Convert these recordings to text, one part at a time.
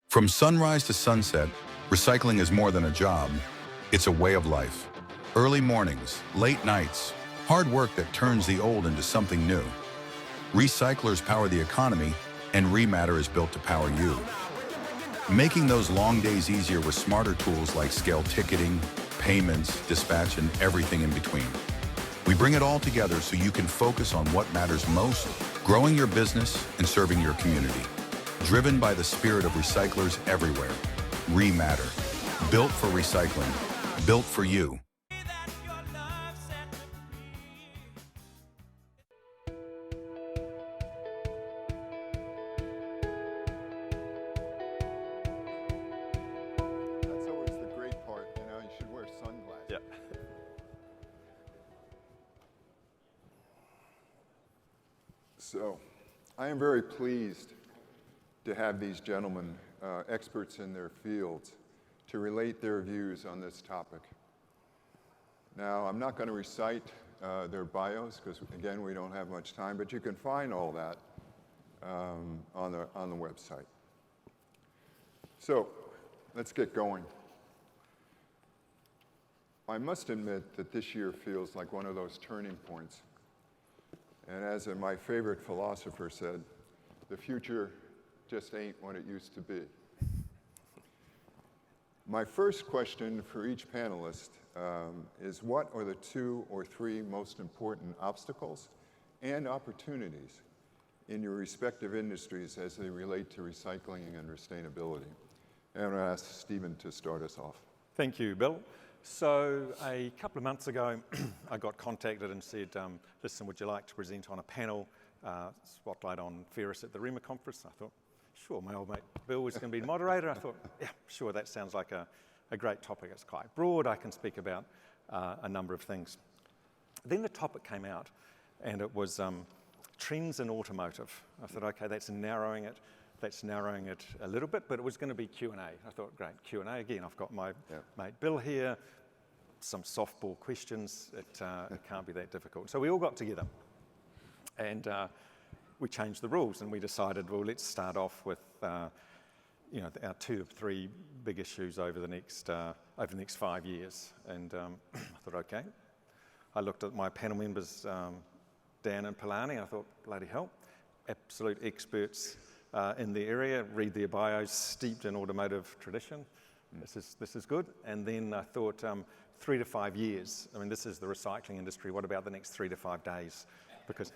From sunrise to sunset, recycling is more than a job. It's a way of life. Early mornings, late nights, hard work that turns the old into something new. Recyclers power the economy, and ReMatter is built to power you. Making those long days easier with smarter tools like scale ticketing, payments, dispatch, and everything in between. We bring it all together so you can focus on what matters most, growing your business and serving your community. Driven by the spirit of recyclers everywhere. ReMatter. Built for recycling. Built for you. That's always the great part, you know, you should wear sunglasses. Yeah. So, I am very pleased to have these gentlemen, experts in their fields, to relate their views on this topic. Now, I'm not going to recite their bios, because again, we don't have much time, but you can find all that on the website. So, let's get going. I must admit that this year feels like one of those turning points. And as my favorite philosopher said, the future just ain't what it used to be. My first question for each panelist is, what are the 2 or 3 most important obstacles and opportunities in your respective industries as they relate to recycling and sustainability? And I'm going to ask Stephen to start us off. Thank you, Bill. So a couple of months ago, I got contacted and said, listen, would you like to present on a panel, spotlight on Ferrous at the ReMA conference? I thought, sure, my old mate Bill was going to be moderator. I thought, yeah, sure, that sounds like a great topic. It's quite broad. I can speak about a number of things. Then the topic came out, and it was trends in automotive. I thought, okay, that's narrowing it a little bit, but it was going to be Q&A. I thought, great, Q&A again. I've got my mate Bill here, some softball questions. It can't be that difficult. So we all got together, and we changed the rules, and we decided, well, let's start off with our 2 or 3 big issues over the next 5 years. And I thought, okay. I looked at my panel members, Dan and Palani. I thought, bloody hell, absolute experts in the area, read their bios, steeped in automotive tradition. This is good. And then I thought 3 to 5 years. I mean, this is the recycling industry. What about the next 3 to 5 days? Because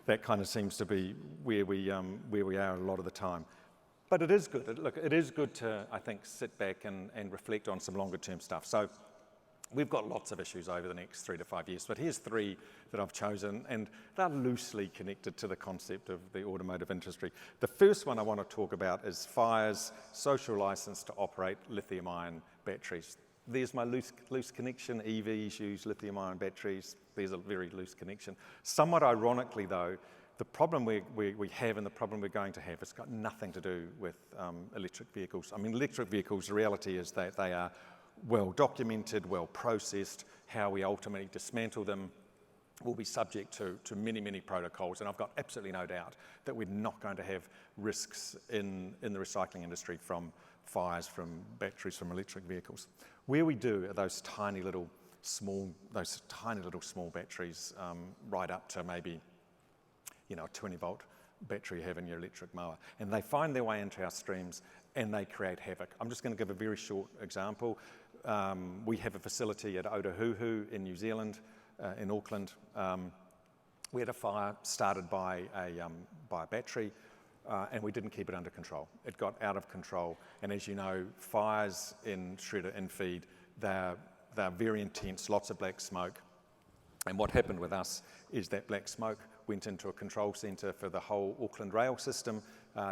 that kind of seems to be where we are a lot of the time. But it is good. Look, it is good to, I think, sit back and reflect on some longer term stuff. So we've got lots of issues over the next 3 to 5 years, but here's 3 that I've chosen, and they're loosely connected to the concept of the automotive industry. The first one I want to talk about is fires, social license to operate lithium-ion batteries. There's my loose connection. EVs use lithium-ion batteries. There's a very loose connection. Somewhat ironically, though, the problem we have and the problem we're going to have, it's got nothing to do with electric vehicles. I mean, electric vehicles, the reality is that they are well documented, well processed. How we ultimately dismantle them will be subject to many, many protocols. And I've got absolutely no doubt that we're not going to have risks in the recycling industry from fires, from batteries, from electric vehicles. Where we do are those tiny little small batteries, right up to maybe, a 20-volt battery you have in your electric mower. And they find their way into our streams and they create havoc. I'm just going to give a very short example. We have a facility at Automotive in New Zealand, in Auckland. We had a fire started by a battery, and we didn't keep it under control. It got out of control, and as you know, fires in shredder in-feed, they're very intense, lots of black smoke. And what happened with us is that black smoke went into a control centre for the whole Auckland rail system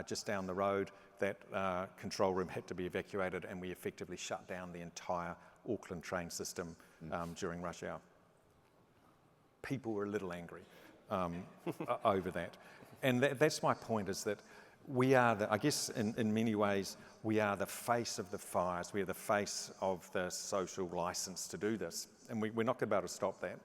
just down the road. That control room had to be evacuated, and we effectively shut down the entire Auckland train system during rush hour. People were a little angry over that. And that's my point, is that we are, I guess in many ways, we are the face of the fires. We are the face of the social license to do this. And we're not going to be able to stop that.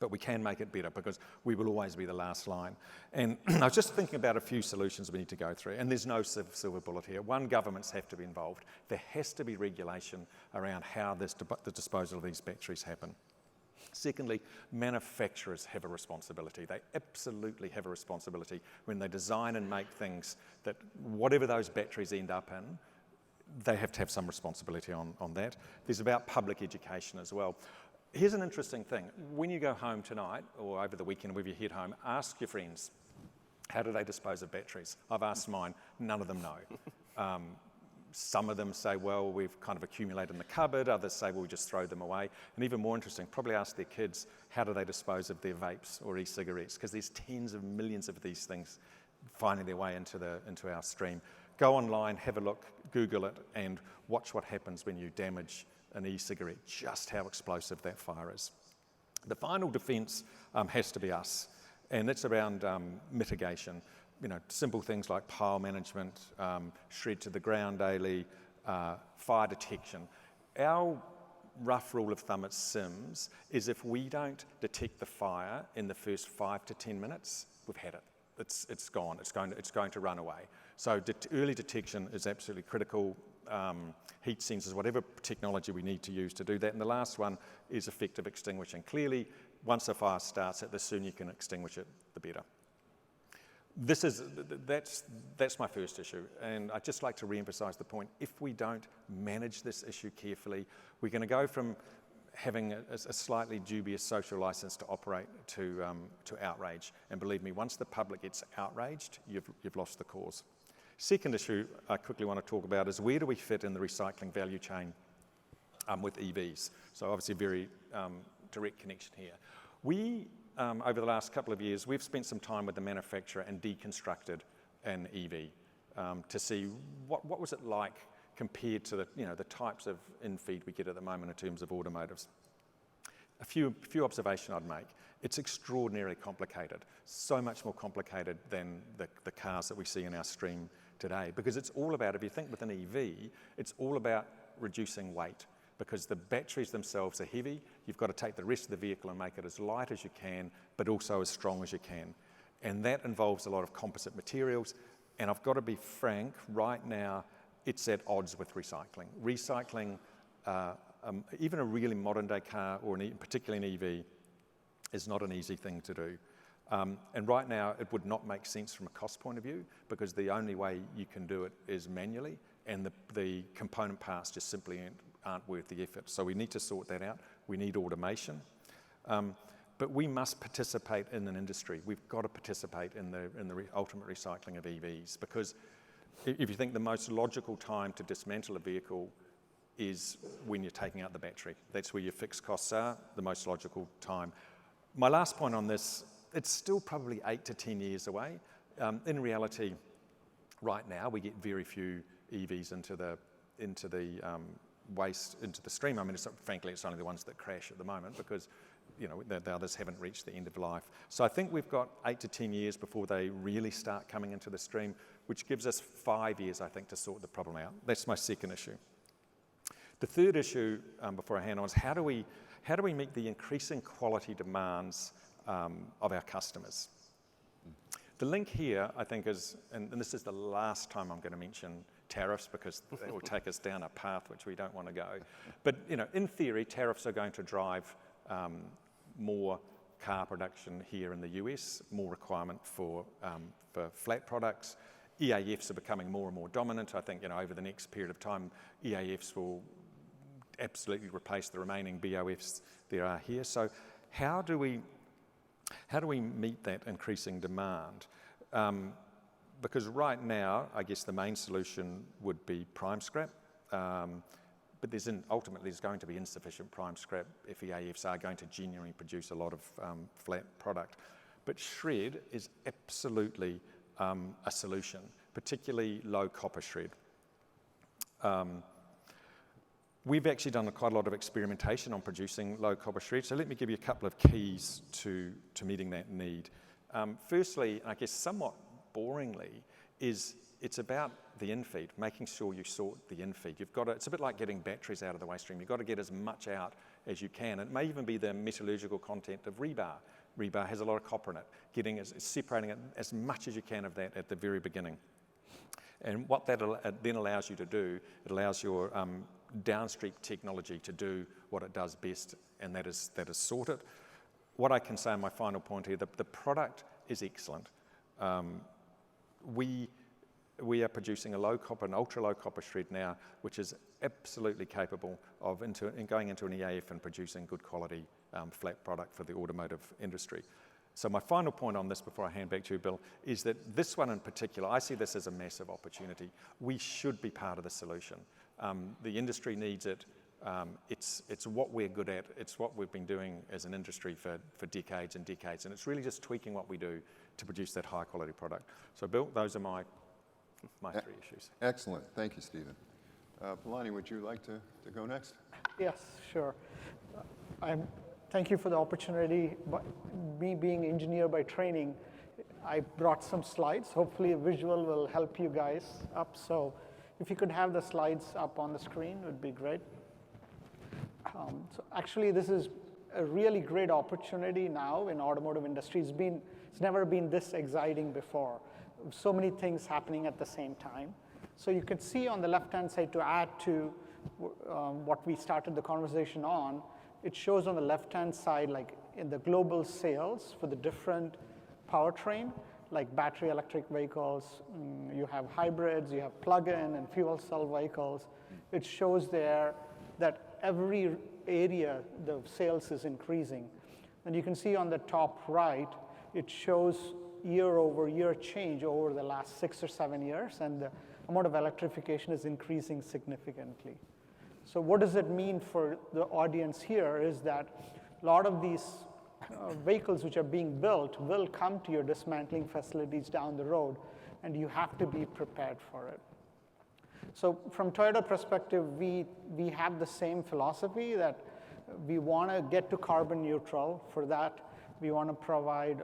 but we can make it better because we will always be the last line. And I was just thinking about a few solutions we need to go through, and there's no silver bullet here. One, governments have to be involved. There has to be regulation around how the disposal of these batteries happen. Secondly, manufacturers have a responsibility. They absolutely have a responsibility when they design and make things that whatever those batteries end up in, they have to have some responsibility on that. There's about public education as well. Here's an interesting thing. When you go home tonight or over the weekend, whenever you head home, ask your friends, how do they dispose of batteries? I've asked mine, none of them know. Some of them say, well, we've kind of accumulated in the cupboard. Others say, well, we just throw them away. And even more interesting, probably ask their kids, how do they dispose of their vapes or e-cigarettes? Because there's tens of millions of these things finding their way into our stream. Go online, have a look, Google it, and watch what happens when you damage an e-cigarette, just how explosive that fire is. The final defence has to be us, and it's around mitigation. You know, simple things like pile management, shred to the ground daily, fire detection. Our rough rule of thumb at Sims is if we don't detect the fire in the first 5 to 10 minutes, we've had it. It's gone. It's going to run away. So early detection is absolutely critical. Heat sensors, whatever technology we need to use to do that. And the last one is effective extinguishing. Clearly, once a fire starts, the sooner you can extinguish it, the better. That's my first issue, and I'd just like to re-emphasise the point. If we don't manage this issue carefully, we're going to go from having a slightly dubious social licence to operate to outrage. And believe me, once the public gets outraged, you've lost the cause. Second issue I quickly want to talk about is where do we fit in the recycling value chain with EVs? So obviously a very direct connection here. We, over the last couple of years, we've spent some time with the manufacturer and deconstructed an EV to see what was it like compared to the types of in-feed we get at the moment in terms of automotives. A few observations I'd make. It's extraordinarily complicated, so much more complicated than the cars that we see in our stream today, because it's all about, if you think with an EV, it's all about reducing weight, because the batteries themselves are heavy. You've got to take the rest of the vehicle and make it as light as you can, but also as strong as you can. And that involves a lot of composite materials. And I've got to be frank, right now, it's at odds with recycling. Recycling, even a really modern day car, or particularly an EV, is not an easy thing to do. And right now, it would not make sense from a cost point of view, because the only way you can do it is manually, and the component parts just simply aren't worth the effort. So we need to sort that out. We need automation. But we must participate in an industry. We've got to participate in the ultimate recycling of EVs, because if you think the most logical time to dismantle a vehicle is when you're taking out the battery. That's where your fixed costs are, the most logical time. My last point on this, it's still probably 8 to 10 years away. In reality, right now, we get very few EVs into the waste, into the stream. I mean, frankly, it's only the ones that crash at the moment, because the others haven't reached the end of life. So I think we've got 8 to 10 years before they really start coming into the stream, which gives us 5 years, I think, to sort the problem out. That's my second issue. The third issue, before I hand on, is how do we meet the increasing quality demands of our customers? The link here, I think, is, and this is the last time I'm going to mention tariffs, because it will take us down a path which we don't want to go. But in theory, tariffs are going to drive more car production here in the US, more requirement for flat products. EAFs are becoming more and more dominant. I think over the next period of time, EAFs will absolutely replace the remaining BOFs there are here. So how do we meet that increasing demand? Because right now, I guess the main solution would be prime scrap, but ultimately there's going to be insufficient prime scrap if EAFs are going to genuinely produce a lot of flat product. But shred is absolutely a solution, particularly low copper shred. We've actually done quite a lot of experimentation on producing low copper shred, so let me give you a couple of keys to meeting that need. Firstly, I guess somewhat boringly, it's about the in-feed, making sure you sort the in-feed. It's a bit like getting batteries out of the waste stream. You've got to get as much out as you can. It may even be the metallurgical content of rebar. Rebar has a lot of copper in it, separating it as much as you can of that at the very beginning. And what that then allows you to do, it allows your downstream technology to do what it does best, and that is sort it. What I can say on my final point here, the product is excellent. We are producing an ultra low copper shred now, which is absolutely capable of going into an EAF and producing good quality flat product for the automotive industry. So my final point on this before I hand back to you, Bill, is that this one in particular, I see this as a massive opportunity. We should be part of the solution. The industry needs it. It's what we're good at. It's what we've been doing as an industry for decades and decades. And it's really just tweaking what we do to produce that high quality product. So Bill, those are my three issues. Excellent. Thank you, Stephen. Palani, would you like to go next? Yes, sure. Thank you for the opportunity. Me being engineer by training, I brought some slides. Hopefully a visual will help you guys up. So if you could have the slides up on the screen, it would be great. So actually, this is a really great opportunity now in automotive industry. It's never been this exciting before. So many things happening at the same time. So you can see on the left-hand side, to add to what we started the conversation on, it shows on the left-hand side, like in the global sales for the different powertrain, like battery electric vehicles, you have hybrids, you have plug-in and fuel cell vehicles. It shows there that every area, the sales is increasing. And you can see on the top right, it shows year-over-year change over the last 6 or 7 years, and the amount of electrification is increasing significantly. So what does it mean for the audience here is that a lot of these vehicles which are being built will come to your dismantling facilities down the road, and you have to be prepared for it. So from Toyota perspective, we have the same philosophy that we want to get to carbon neutral. For that, we want to provide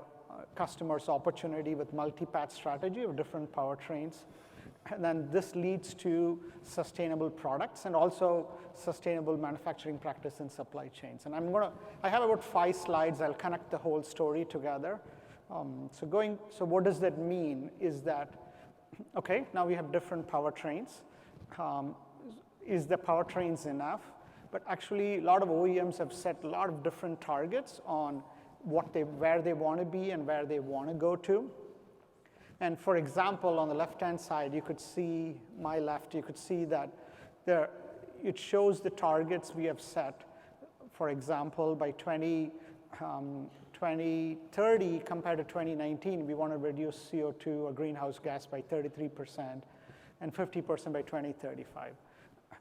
customers opportunity with multi-path strategy of different powertrains. And then this leads to sustainable products and also sustainable manufacturing practice and supply chains. And I have about 5 slides. I'll connect the whole story together. So what does that mean is that, okay, now we have different powertrains. Is the powertrains enough? But actually, a lot of OEMs have set a lot of different targets on where they want to be and where they want to go to. And for example, on the left-hand side, you could see, my left, you could see that it shows the targets we have set. For example, by 2030 compared to 2019, we want to reduce CO2 or greenhouse gas by 33% and 50% by 2035.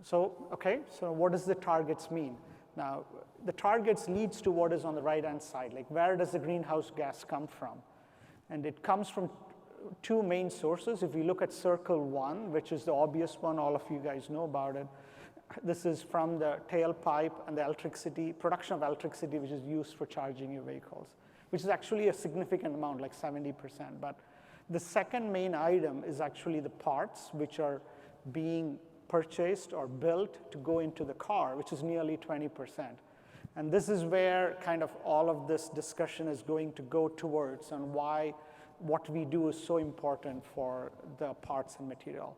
So, okay, so what does the targets mean? Now, the targets leads to what is on the right-hand side, like where does the greenhouse gas come from? And it comes from 2 main sources. If we look at circle 1, which is the obvious one, all of you guys know about it. This is from the tailpipe and the electricity, production of electricity, which is used for charging your vehicles, which is actually a significant amount, like 70%. But the second main item is actually the parts which are being purchased or built to go into the car, which is nearly 20%. And this is where kind of all of this discussion is going to go towards, and why what we do is so important for the parts and material.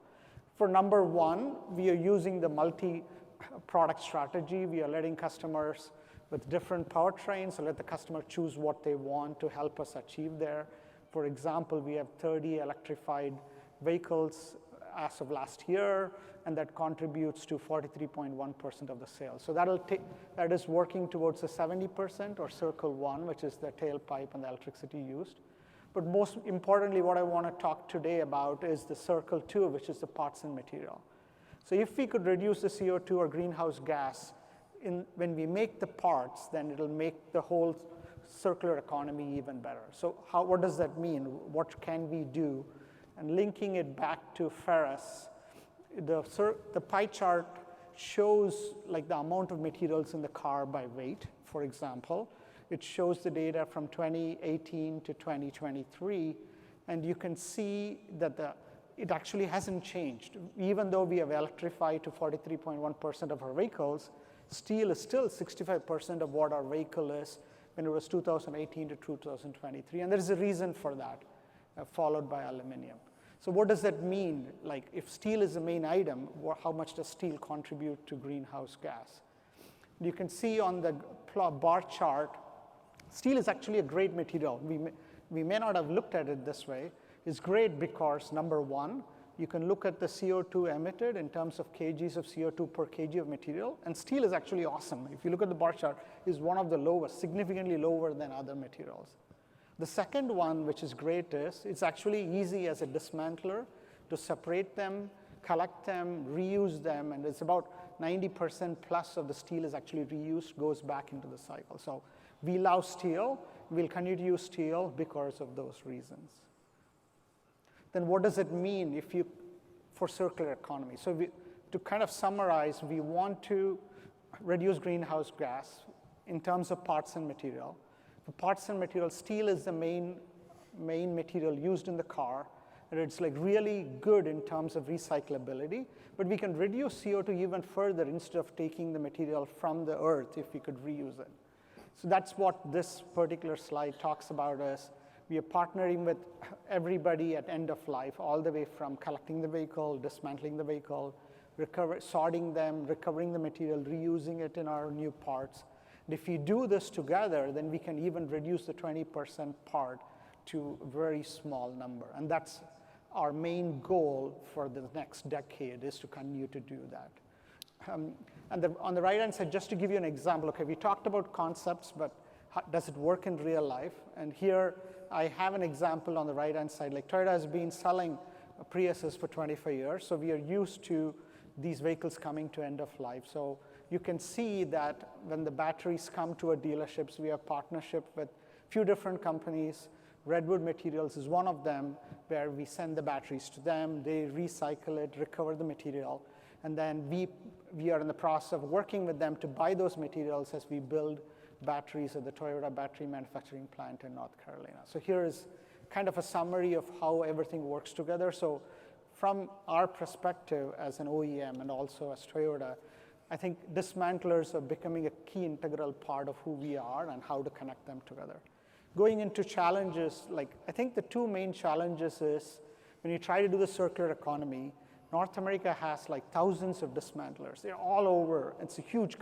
For number 1, we are using the multi-product strategy. We are letting customers with different powertrains, so let the customer choose what they want to help us achieve there. For example, we have 30 electrified vehicles as of last year, and that contributes to 43.1% of the sales. So that is working towards the 70%, or circle 1, which is the tailpipe and the electricity used. But most importantly, what I want to talk today about is the circle 2, which is the parts and material. So if we could reduce the CO2 or greenhouse gas when we make the parts, then it'll make the whole circular economy even better. So what does that mean? What can we do? And linking it back to Ferrous, the pie chart shows like the amount of materials in the car by weight, for example. It shows the data from 2018 to 2023, and you can see that it actually hasn't changed. Even though we have electrified to 43.1% of our vehicles, Steel is still 65% of what our vehicle is when it was 2018 to 2023. And there is a reason for that, followed by aluminum. So what does that mean? Like, if steel is the main item, how much does steel contribute to greenhouse gas? You can see on the bar chart, steel is actually a great material. We may not have looked at it this way. It's great because, number one, you can look at the CO2 emitted in terms of kgs of CO2 per kg of material, and steel is actually awesome. If you look at the bar chart, it's one of the lowest, significantly lower than other materials. The second one, which is great, is it's actually easy as a dismantler to separate them, collect them, reuse them, and it's about 90% plus of the steel is actually reused, goes back into the cycle. So we love steel. We'll continue to use steel because of those reasons. Then what does it mean for circular economy? So to kind of summarize, we want to reduce greenhouse gas in terms of parts and material. For parts and material, steel is the main material used in the car, and it's like really good in terms of recyclability, but we can reduce CO2 even further instead of taking the material from the earth if we could reuse it. So that's what this particular slide talks about us. We are partnering with everybody at end of life, all the way from collecting the vehicle, dismantling the vehicle, sorting them, recovering the material, reusing it in our new parts. And if we do this together, then we can even reduce the 20% part to a very small number. And that's our main goal for the next decade, is to continue to do that. And on the right-hand side, just to give you an example, okay, we talked about concepts, but how does it work in real life? And here I have an example on the right-hand side. Like, Toyota has been selling Priuses for 25 years, so we are used to these vehicles coming to end of life. So you can see that when the batteries come to our dealerships, we have partnership with a few different companies. Redwood Materials is one of them, where we send the batteries to them, they recycle it, recover the material, and then we are in the process of working with them to buy those materials as we build batteries at the Toyota battery manufacturing plant in North Carolina. So here is kind of a summary of how everything works together. So from our perspective as an OEM and also as Toyota, I think dismantlers are becoming a key integral part of who we are and how to connect them together. Going into challenges, like, I think the two main challenges is when you try to do the circular economy, North America has like thousands of dismantlers. They're all over. It's a huge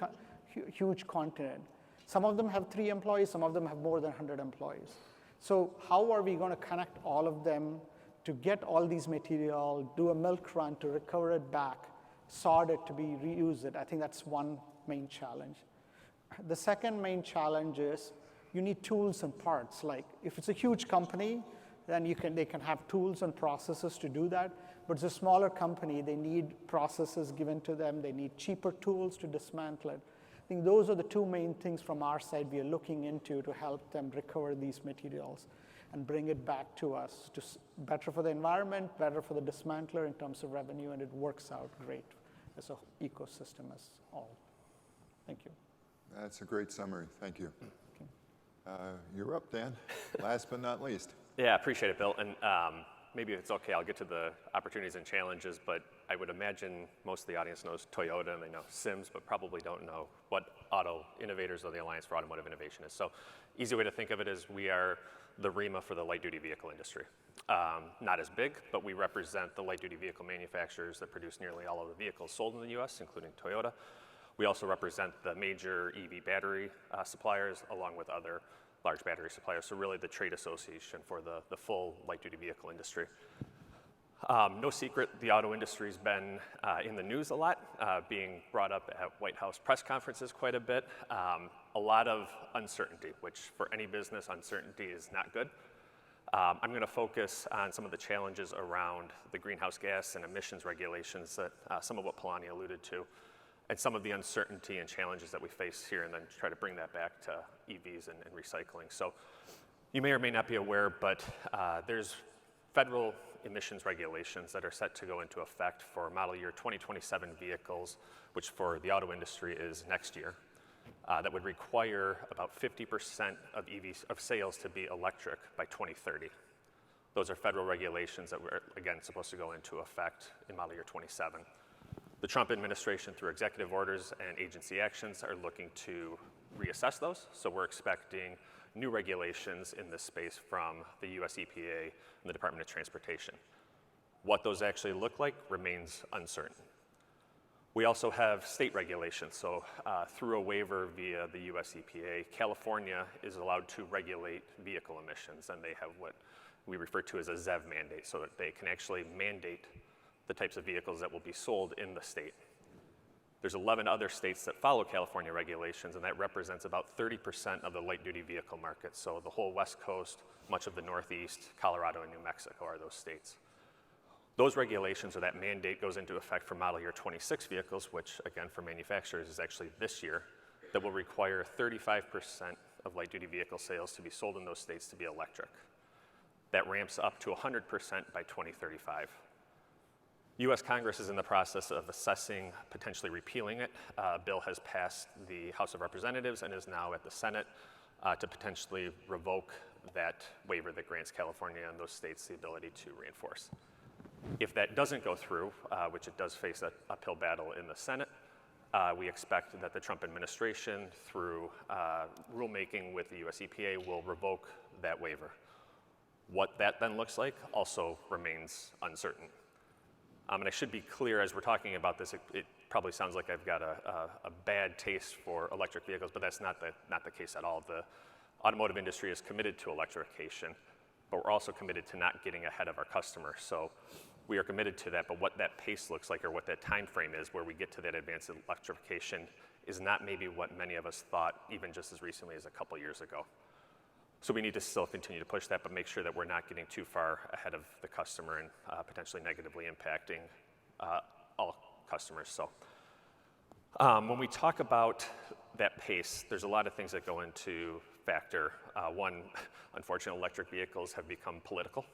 continent. Some of them have 3 employees, some of them have more than 100 employees. So how are we going to connect all of them to get all these material, do a milk run to recover it back, sort it to be reused? I think that's one main challenge. The second main challenge is you need tools and parts. Like, if it's a huge company, then they can have tools and processes to do that. But it's a smaller company, they need processes given to them, they need cheaper tools to dismantle it. I think those are the two main things from our side we are looking into to help them recover these materials and bring it back to us. Better for the environment, better for the dismantler in terms of revenue, and it works out great as an ecosystem as all. Thank you. That's a great summary. Thank you. You're up, Dan. Last but not least. Yeah, I appreciate it, Bill. And maybe if it's okay, I'll get to the opportunities and challenges, but I would imagine most of the audience knows Toyota and they know Sims, but probably don't know what Auto Innovators or the Alliance for Automotive Innovation is. So easy way to think of it is we are the ReMA for the light-duty vehicle industry. Not as big, but we represent the light-duty vehicle manufacturers that produce nearly all of the vehicles sold in the US, including Toyota. We also represent the major EV battery suppliers, along with other large battery suppliers, so really the trade association for the full light-duty vehicle industry. No secret, the auto industry's been in the news a lot, being brought up at White House press conferences quite a bit. A lot of uncertainty, which for any business, uncertainty is not good. I'm going to focus on some of the challenges around the greenhouse gas and emissions regulations that some of what Palani alluded to, and some of the uncertainty and challenges that we face here, and then try to bring that back to EVs and recycling. So you may or may not be aware, but there's federal emissions regulations that are set to go into effect for model year 2027 vehicles, which for the auto industry is next year, that would require about 50% of EVs of sales to be electric by 2030. Those are federal regulations that were, again, supposed to go into effect in model year 27. The Trump administration, through executive orders and agency actions, are looking to reassess those. So we're expecting new regulations in this space from the US EPA and the Department of Transportation. What those actually look like remains uncertain. We also have state regulations. So through a waiver via the US EPA, California is allowed to regulate vehicle emissions, and they have what we refer to as a ZEV mandate, so that they can actually mandate the types of vehicles that will be sold in the state. There's 11 other states that follow California regulations, and that represents about 30% of the light-duty vehicle market. So the whole West Coast, much of the Northeast, Colorado, and New Mexico are those states. Those regulations, or that mandate, goes into effect for model year 26 vehicles, which, again, for manufacturers is actually this year, that will require 35% of light-duty vehicle sales to be sold in those states to be electric. That ramps up to 100% by 2035. US Congress is in the process of assessing potentially repealing it. A bill has passed the House of Representatives and is now at the Senate to potentially revoke that waiver that grants California and those states the ability to reinforce. If that doesn't go through, which it does face an uphill battle in the Senate, we expect that the Trump administration, through rulemaking with the US EPA, will revoke that waiver. What that then looks like also remains uncertain. And I should be clear, as we're talking about this, it probably sounds like I've got a bad taste for electric vehicles, but that's not the case at all. The automotive industry is committed to electrification, but we're also committed to not getting ahead of our customers. So we are committed to that, but what that pace looks like, or what that time frame is where we get to that advanced electrification, is not maybe what many of us thought even just as recently as a couple years ago. So we need to still continue to push that, but make sure that we're not getting too far ahead of the customer and potentially negatively impacting all customers. So when we talk about that pace, there's a lot of things that go into factor. One, unfortunately, electric vehicles have become political.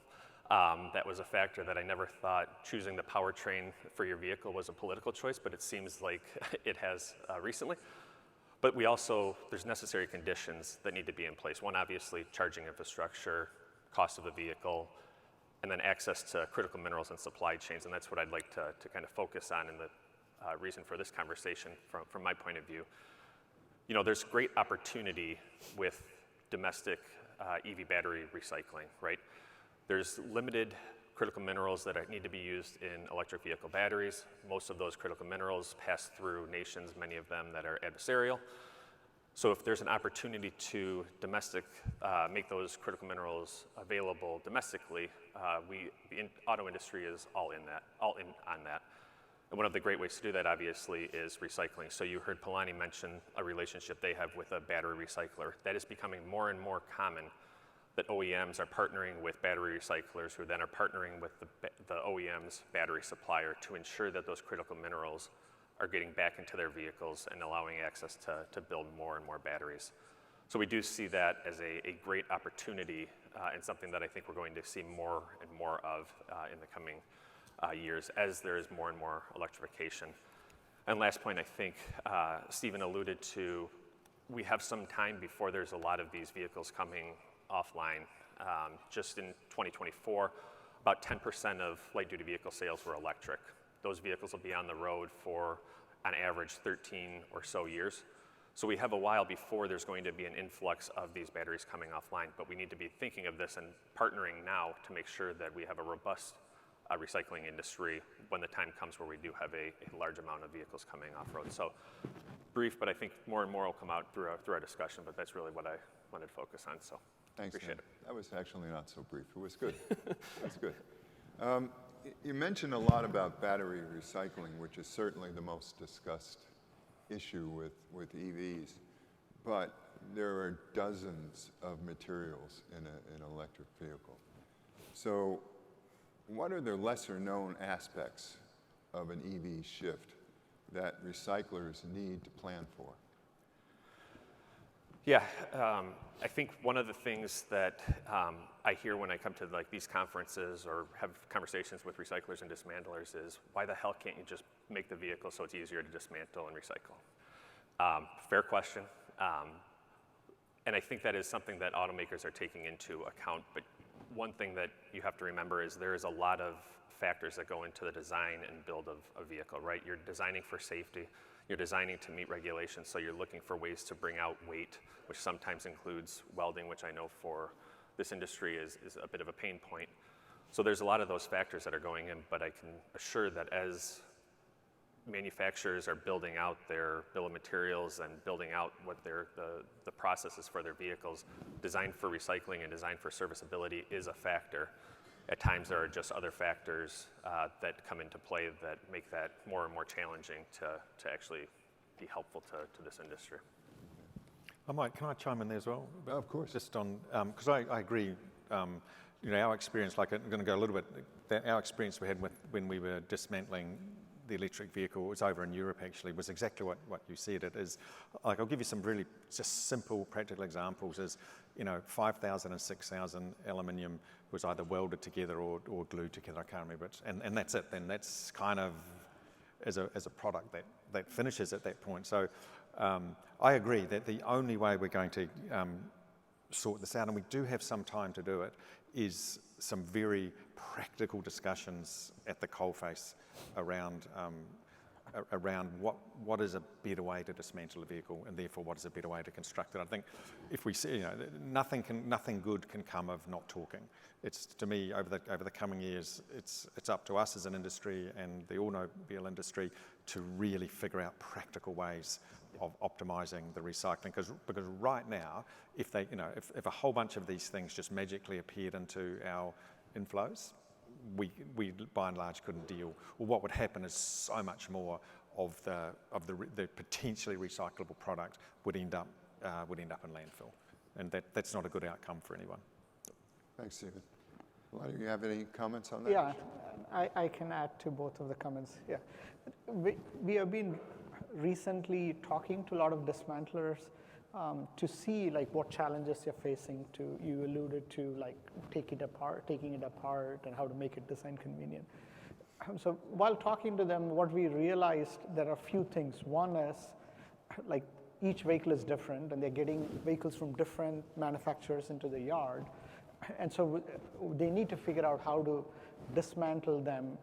That was a factor that I never thought choosing the powertrain for your vehicle was a political choice, but it seems like it has recently. But there's necessary conditions that need to be in place. One, obviously, charging infrastructure, cost of the vehicle, and then access to critical minerals and supply chains. And that's what I'd like to kind of focus on in the reason for this conversation from my point of view. You know, there's great opportunity with domestic EV battery recycling, right? There's limited critical minerals that need to be used in electric vehicle batteries. Most of those critical minerals pass through nations, many of them that are adversarial. So if there's an opportunity to make those critical minerals available domestically, the auto industry is all in on that. And one of the great ways to do that, obviously, is recycling. So you heard Palani mention a relationship they have with a battery recycler. That is becoming more and more common, that OEMs are partnering with battery recyclers, who then are partnering with the OEM's battery supplier to ensure that those critical minerals are getting back into their vehicles and allowing access to build more and more batteries. So we do see that as a great opportunity and something that I think we're going to see more and more of in the coming years as there is more and more electrification. And last point, I think Stephen alluded to, we have some time before there's a lot of these vehicles coming offline. Just in 2024, about 10% of light-duty vehicle sales were electric. Those vehicles will be on the road for, on average, 13 or so years. So we have a while before there's going to be an influx of these batteries coming offline, but we need to be thinking of this and partnering now to make sure that we have a robust recycling industry when the time comes where we do have a large amount of vehicles coming off-road. So brief, but I think more and more will come out through our discussion, but that's really what I wanted to focus on. So Thanks, appreciate Dan. it. That was actually not so brief. It was good. It was good. You mentioned a lot about battery recycling, which is certainly the most discussed issue with EVs, but there are dozens of materials in an electric vehicle. So what are the lesser known aspects of an EV shift that recyclers need to plan for? Yeah, I think one of the things that I hear when I come to these conferences or have conversations with recyclers and dismantlers is, why the hell can't you just make the vehicle so it's easier to dismantle and recycle? Fair question. And I think that is something that automakers are taking into account, but one thing that you have to remember is there is a lot of factors that go into the design and build of a vehicle, right? You're designing for safety, you're designing to meet regulations, so you're looking for ways to bring out weight, which sometimes includes welding, which I know for this industry is a bit of a pain point. So there's a lot of those factors that are going in, but I can assure that as manufacturers are building out their bill of materials and building out what the processes for their vehicles, design for recycling and design for serviceability is a factor. At times there are just other factors that come into play that make that more and more challenging to actually be helpful to this industry. Mike, can I chime in there as well? Of course. Just on, because I agree, our experience, like I'm going to go a little bit, our experience we had when we were dismantling the electric vehicle, it was over in Europe actually, was exactly what you said. It is, like, I'll give you some really just simple practical examples is, 5,000 and 6,000 aluminium was either welded together or glued together, I can't remember it, and that's it, then that's kind of as a product that finishes at that point. So I agree that the only way we're going to sort this out, and we do have some time to do it, is some very practical discussions at the coalface around what is a better way to dismantle a vehicle, and therefore what is a better way to construct it. I think if we see, nothing good can come of not talking. It's, to me, over the coming years, it's up to us as an industry and the automobile industry to really figure out practical ways of optimizing the recycling, because right now, if a whole bunch of these things just magically appeared into our inflows, we by and large couldn't deal. Well, what would happen is so much more of the potentially recyclable product would end up in landfill, and that's not a good outcome for anyone. Thanks, Stephen. Palani, do you have any comments on that? Yeah, I can add to both of the comments. Yeah, we have been recently talking to a lot of dismantlers to see like what challenges you're facing. You alluded to like taking it apart and how to make it design convenient. So while talking to them, what we realized, there are a few things. One is like each vehicle is different, and they're getting vehicles from different manufacturers into the yard, and so they need to figure out how to dismantle them.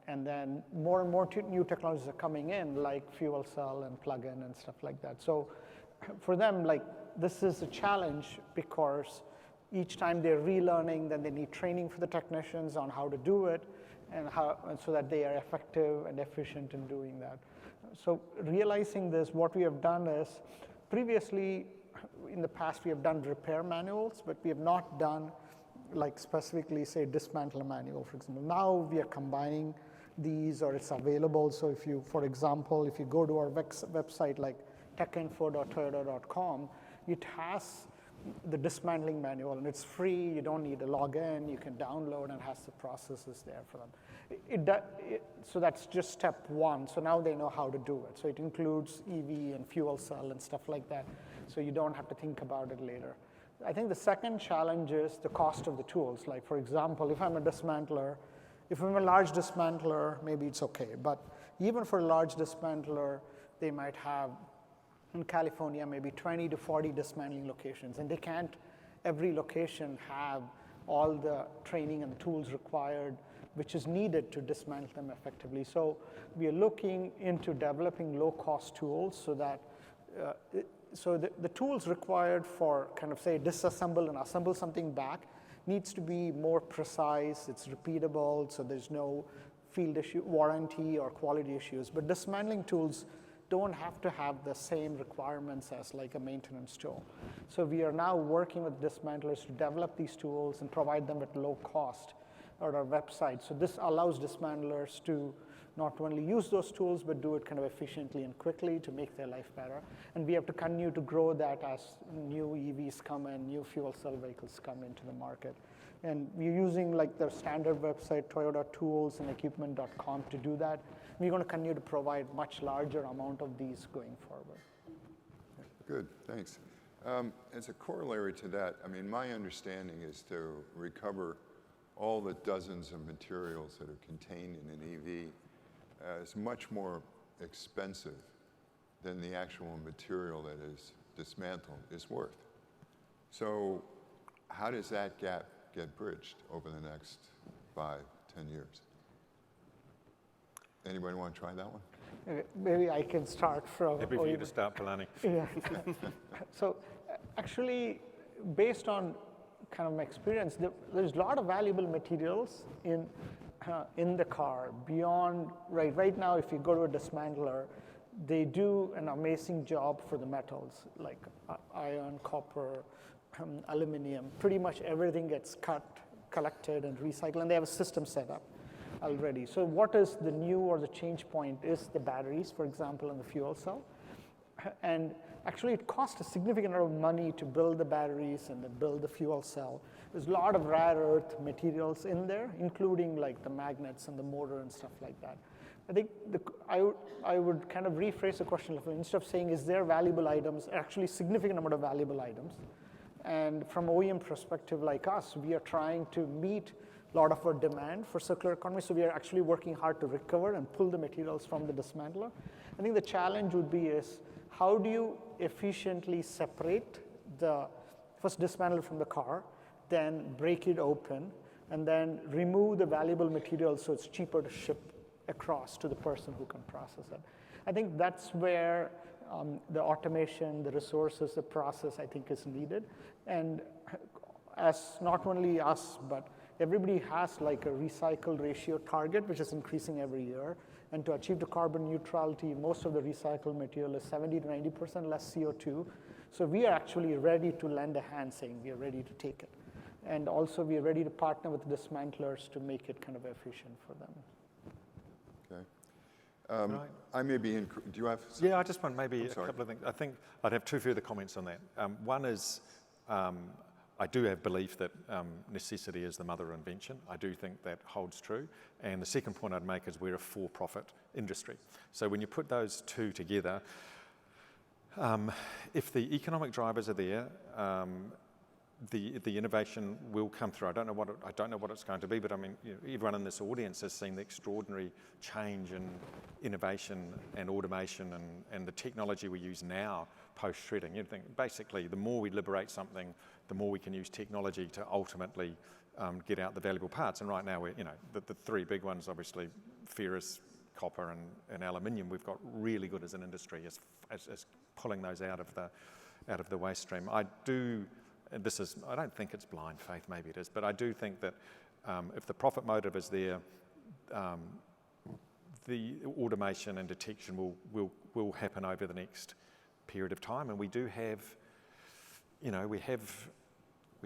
And then more and more new technologies are coming in, like fuel cell and plug-in and stuff like that. So for them, like, this is a challenge because each time they're relearning, then they need training for the technicians on how to do it and so that they are effective and efficient in doing that. So realizing this, what we have done is, previously, in the past, we have done repair manuals, but we have not done like specifically say dismantle manual, for example. Now we are combining these, or it's available. So if you, for example, if you go to our website like techinfo.toyota.com, it has the dismantling manual, and it's free. You don't need to log in. You can download, and has the processes there for them. So that's just step one. So now they know how to do it. So it includes EV and fuel cell and stuff like that. So you don't have to think about it later. I think the second challenge is the cost of the tools. Like, for example, if I'm a dismantler, if I'm a large dismantler, maybe it's okay. But even for a large dismantler, they might have, in California, maybe 20 to 40 dismantling locations. And they can't, every location, have all the training and tools required, which is needed to dismantle them effectively. So we are looking into developing low-cost tools so that so the tools required for kind of say disassemble and assemble something back needs to be more precise, it's repeatable, so there's no field issue, warranty or quality issues. But dismantling tools don't have to have the same requirements as like a maintenance tool. So we are now working with dismantlers to develop these tools and provide them at low cost at our website. So this allows dismantlers to not only use those tools, but do it kind of efficiently and quickly to make their life better. And we have to continue to grow that as new EVs come in, new fuel cell vehicles come into the market. And we're using like the standard website, Toyota Tools and Equipment.com, to do that. We're going to continue to provide much larger amount of these going forward. Good, thanks. As a corollary to that, I mean, my understanding is to recover all the dozens of materials that are contained in an EV is much more expensive than the actual material that is dismantled is worth. So how does that gap get bridged over the next 5, 10 years? Anybody want to try that one? Maybe I can start from. Happy for you to start, Palani. Yeah. So actually, based on kind of my experience, there's a lot of valuable materials in the car beyond, right now, if you go to a dismantler, they do an amazing job for the metals, like iron, copper, aluminum. Pretty much everything gets cut, collected, and recycled, and they have a system set up already. So what is the new or the change point is the batteries, for example, and the fuel cell. And actually, it costs a significant amount of money to build the batteries and then build the fuel cell. There's a lot of rare earth materials in there, including like the magnets and the motor and stuff like that. I think I would kind of rephrase the question, instead of saying, is there valuable items, actually significant amount of valuable items. And from OEM perspective like us, we are trying to meet a lot of our demand for circular economy. So we are actually working hard to recover and pull the materials from the dismantler. I think the challenge would be is, how do you efficiently separate the first dismantler from the car, then break it open, and then remove the valuable material so it's cheaper to ship across to the person who can process it. I think that's where the automation, the resources, the process, I think is needed. And as not only us, but everybody has like a recycled ratio target, which is increasing every year. And to achieve the carbon neutrality, most of the recycled material is 70 to 90% less CO2. So we are actually ready to lend a hand, saying we are ready to take it. And also we are ready to partner with the dismantlers to make it kind of efficient for them. Okay. Right. I may be in, do you have? Yeah, I just want maybe a couple of things. I think I'd have two further comments on that. One is, I do have belief that necessity is the mother of invention. I do think that holds true. And the second point I'd make is we're a for-profit industry. So when you put those two together, if the economic drivers are there, the innovation will come through. I don't know what it's going to be, but I mean, everyone in this audience has seen the extraordinary change in innovation and automation and the technology we use now post-shredding. You'd think basically the more we liberate something, the more we can use technology to ultimately get out the valuable parts. And right now, we're, the three big ones, obviously, ferrous, copper, and aluminium. We've got really good as an industry as pulling those out of the waste stream. I don't think it's blind faith, maybe it is, but I do think that if the profit motive is there, the automation and detection will happen over the next period of time, and we do have, we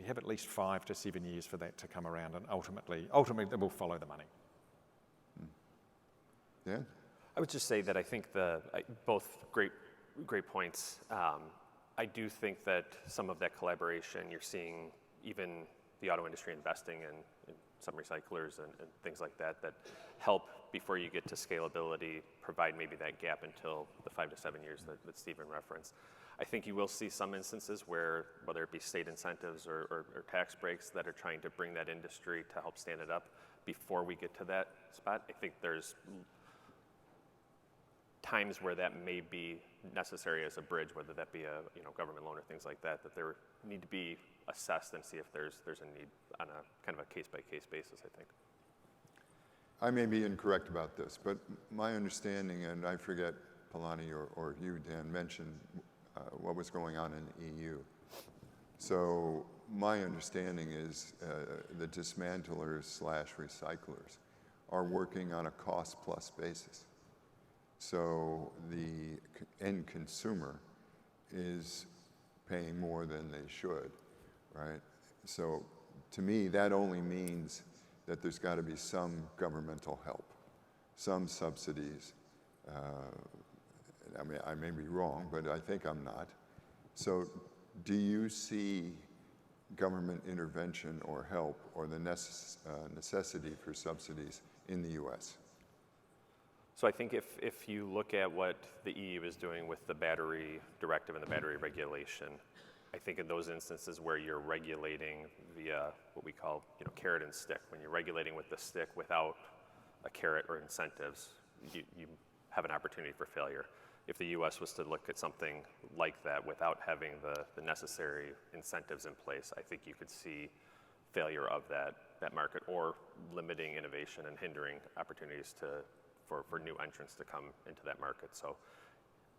have at least 5 to 7 years for that to come around, and ultimately it will follow the money. Yeah. I would just say that I think both great points. I do think that some of that collaboration, you're seeing even the auto industry investing in some recyclers and things like that help before you get to scalability, provide maybe that gap until the 5 to 7 years that Stephen referenced. I think you will see some instances where, whether it be state incentives or tax breaks that are trying to bring that industry to help stand it up before we get to that spot. I think there's times where that may be necessary as a bridge, whether that be a government loan or things like that there need to be assessed and see if there's a need on a kind of a case-by-case basis, I think. I may be incorrect about this, but my understanding, and I forget, Palani or you, Dan, mentioned what was going on in the EU. So my understanding is the dismantlers / recyclers are working on a cost-plus basis. So the end consumer is paying more than they should, right? So to me, that only means that there's got to be some governmental help, some subsidies. I mean, I may be wrong, but I think I'm not. So do you see government intervention or help or the necessity for subsidies in the U.S.? So I think if you look at what the EU is doing with the battery directive and the battery regulation, I think in those instances where you're regulating via what we call carrot and stick, when you're regulating with the stick without a carrot or incentives, you have an opportunity for failure. If the U.S. was to look at something like that without having the necessary incentives in place, I think you could see failure of that market, or limiting innovation and hindering opportunities for new entrants to come into that market. So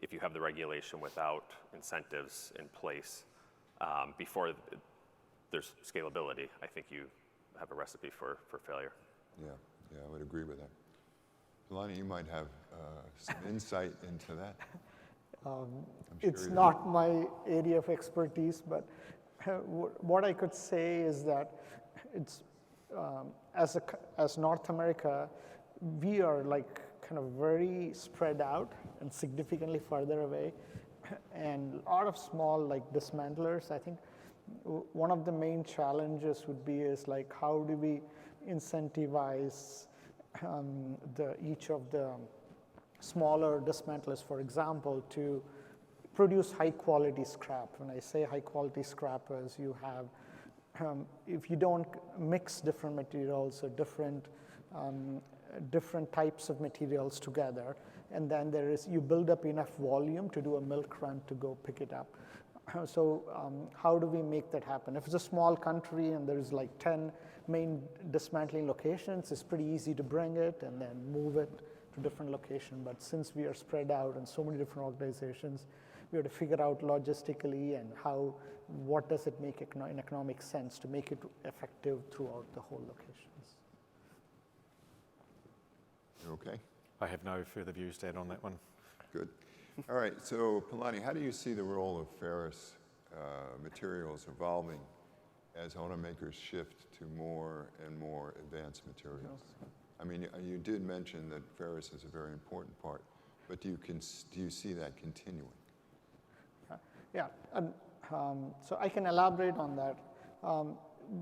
if you have the regulation without incentives in place before there's scalability, I think you have a recipe for failure. Yeah, I would agree with that. Palani, you might have some insight into that. It's not my area of expertise, but what I could say is that it's as North America, we are like kind of very spread out and significantly farther away, and a lot of small like dismantlers. I think one of the main challenges would be is like how do we incentivize each of the smaller dismantlers, for example, to produce high quality scrap. When I say high quality scrap, is you have if you don't mix different materials or different types of materials together, and then you build up enough volume to do a milk run to go pick it up. So how do we make that happen? If it's a small country and there's like 10 main dismantling locations, it's pretty easy to bring it and then move it to different locations. But since we are spread out in so many different organizations, we have to figure out logistically and what does it make in economic sense to make it effective throughout the whole locations. You okay? I have no further views to add on that one. Good. All right, so Palani, how do you see the role of ferrous materials evolving as automakers shift to more and more advanced materials? I mean, you did mention that ferrous is a very important part, but do you see that continuing? Yeah, and so I can elaborate on that.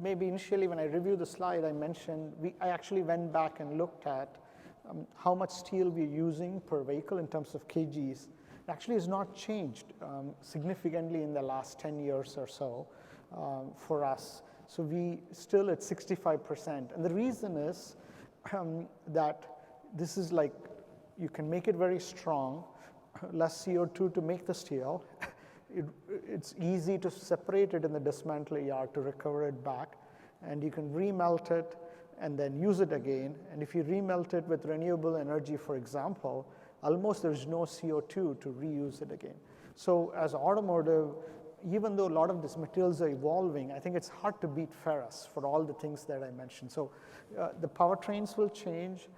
Maybe initially when I reviewed the slide, I mentioned I actually went back and looked at how much steel we're using per vehicle in terms of kgs. It actually has not changed significantly in the last 10 years or so for us. So we still at 65%. And the reason is that this is like, you can make it very strong, less CO2 to make the steel. It's easy to separate it in the dismantle yard to recover it back, and you can remelt it and then use it again. And if you remelt it with renewable energy, for example, almost there's no CO2 to reuse it again. So as automotive, even though a lot of these materials are evolving, I think it's hard to beat ferrous for all the things that I mentioned. So the powertrains will change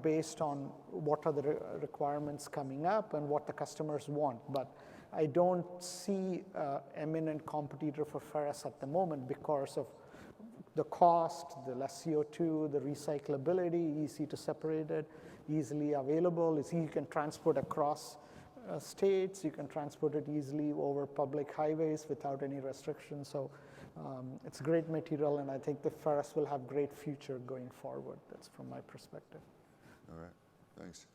based on what are the requirements coming up and what the customers want. But I don't see eminent competitor for ferrous at the moment because of the cost, the less CO2, the recyclability, easy to separate it, easily available. You can transport across states, you can transport it easily over public highways without any restrictions. So it's a great material, and I think the ferrous will have great future going forward. That's from my perspective. All right, thanks.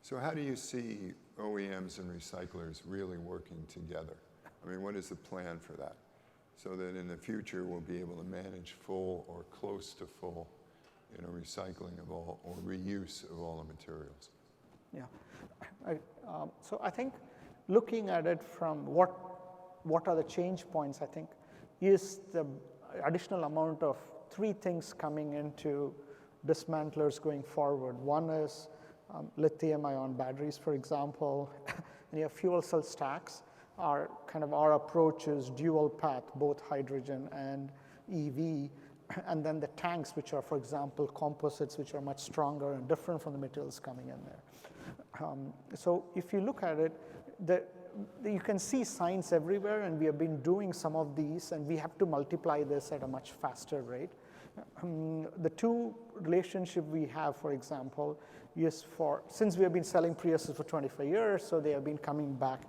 So how do you see OEMs and recyclers really working together? I mean, what is the plan for that? So that in the future we'll be able to manage full or close to full, recycling of all or reuse of all the materials. Yeah, so I think looking at it from what are the change points, I think, is the additional amount of three things coming into dismantlers going forward. One is lithium-ion batteries, for example, and you have fuel cell stacks. Our approach is dual path, both hydrogen and EV, and then the tanks, which are, for example, composites, which are much stronger and different from the materials coming in there. So if you look at it, you can see signs everywhere, and we have been doing some of these, and we have to multiply this at a much faster rate. The two relationship we have, for example, is since we have been selling Priuses for 25 years, so they have been coming back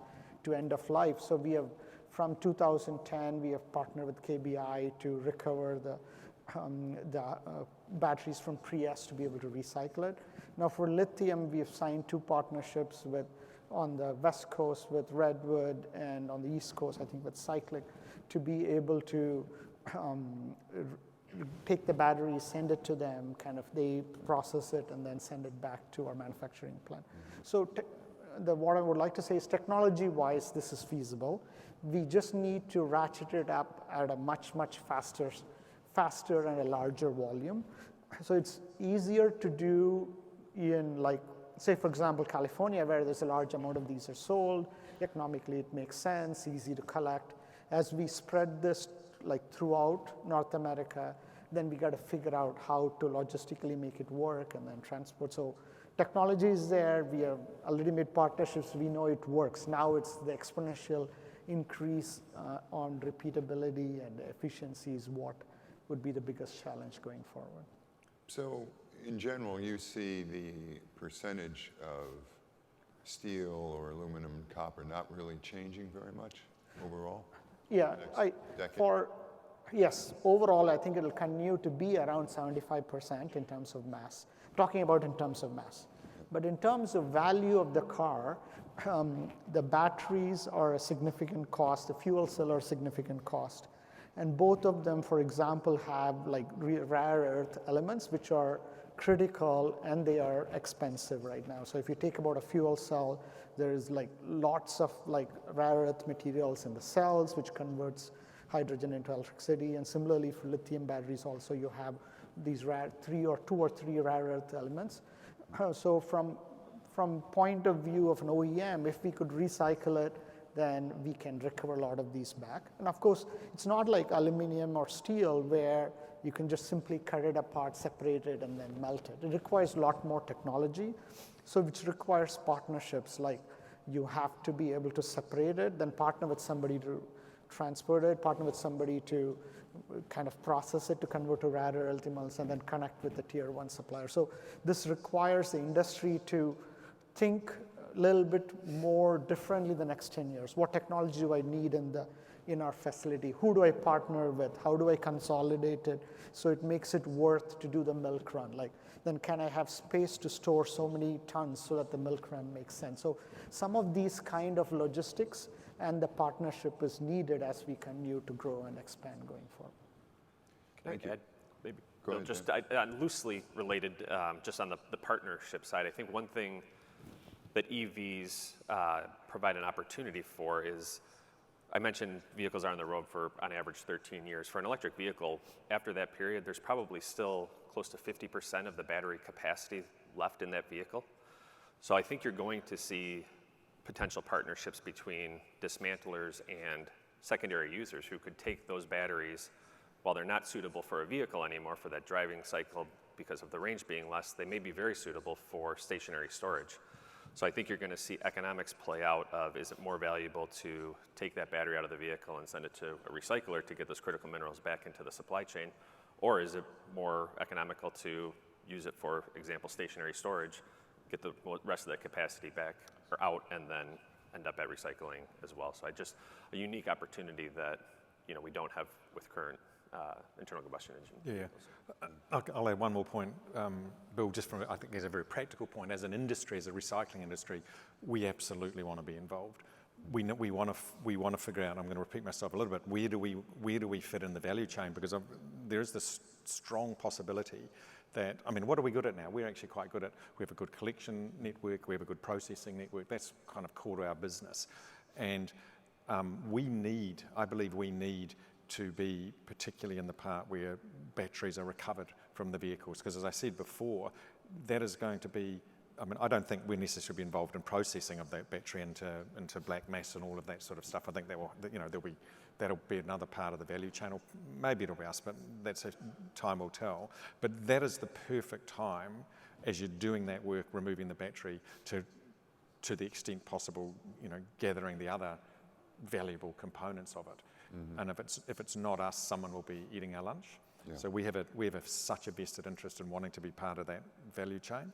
to end of life. So we have, from 2010, we have partnered with KBI to recover the batteries from Prius to be able to recycle it. Now for lithium, we have signed 2 partnerships on the West Coast with Redwood and on the East Coast, I think with Cyclic, to be able to take the battery, send it to them, they process it and then send it back to our manufacturing plant. So what I would like to say is technology-wise, this is feasible. We just need to ratchet it up at a much, much faster faster and a larger volume. So it's easier to do in, like, say for example, California, where there's a large amount of these are sold. Economically it makes sense, easy to collect. As we spread this like throughout North America, then we got to figure out how to logistically make it work and then transport. So technology is there, we have already made partnerships, we know it works. Now it's the exponential increase on repeatability and efficiency is what would be the biggest challenge going forward. So in general, you see the percentage of steel or aluminum and copper not really changing very much overall? Yeah, Decade? Yes, overall I think it'll continue to be around 75% in terms of mass. Talking about in terms of mass. But in terms of value of the car, the batteries are a significant cost, the fuel cell are a significant cost. And both of them, for example, have like rare earth elements which are critical and they are expensive right now. So if you take about a fuel cell, there is like lots of like rare earth materials in the cells which converts hydrogen into electricity. And similarly for lithium batteries also you have these two or three rare earth elements. So from point of view of an OEM, if we could recycle it, then we can recover a lot of these back. And of course, it's not like aluminum or steel where you can just simply cut it apart, separate it, and then melt it. It requires a lot more technology, so which requires partnerships, like you have to be able to separate it, then partner with somebody to transport it, partner with somebody to kind of process it to convert to rare earth elements, and then connect with the tier 1 supplier. So this requires the industry to think a little bit more differently the next 10 years. What technology do I need in our facility? Who do I partner with? How do I consolidate it so it makes it worth to do the milk run? Like, then can I have space to store so many tons so that the milk run makes sense? So some of these kind of logistics and the partnership is needed as we continue to grow and expand going forward. Can I add? Maybe Go ahead, just loosely related, just on the partnership side, I think one thing that EVs provide an opportunity for is, I mentioned vehicles are on the road for, on average, 13 years. For an electric vehicle, after that period, there's probably still close to 50% of the battery capacity left in that vehicle. So I think you're going to see potential partnerships between dismantlers and secondary users who could take those batteries, while they're not suitable for a vehicle anymore for that driving cycle because of the range being less, they may be very suitable for stationary storage. So I think you're going to see economics play out of, is it more valuable to take that battery out of the vehicle and send it to a recycler to get those critical minerals back into the supply chain? Or is it more economical to use it for, example, stationary storage, get the rest of that capacity back or out, and then end up at recycling as well? So a unique opportunity that we don't have with current internal combustion engine. Yeah, I'll add one more point, Bill, just from, I think there's a very practical point. As an industry, as a recycling industry, we absolutely want to be involved. We want to figure out, I'm going to repeat myself a little bit, where do we fit in the value chain? Because there's this strong possibility that, I mean, what are we good at now? We're actually quite good at, we have a good collection network, we have a good processing network. That's kind of core to our business. And I believe we need to be particularly in the part where batteries are recovered from the vehicles. Because as I said before, that is going to be, I mean, I don't think we're necessarily be involved in processing of that battery into black mass and all of that sort of stuff. I think that'll be another part of the value chain, or maybe it'll be us, but time will tell. But that is the perfect time, as you're doing that work, removing the battery, to the extent possible, gathering the other valuable components of it. Mm-hmm. And if it's not us, someone will be eating our lunch. Yeah. So we have such a vested interest in wanting to be part of that value chain.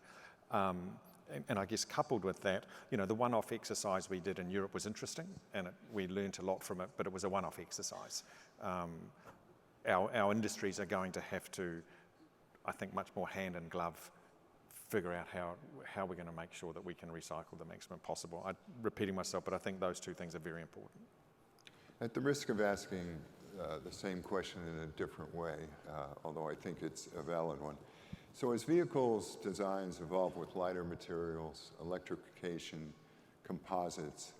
And I guess coupled with that, the one-off exercise we did in Europe was interesting, and we learned a lot from it, but it was a one-off exercise. Our industries are going to have to, I think, much more hand in glove, figure out how we're going to make sure that we can recycle the maximum possible. I'm repeating myself, but I think those two things are very important. At the risk of asking the same question in a different way, although I think it's a valid one. So as vehicles designs evolve with lighter materials, electrification, composites,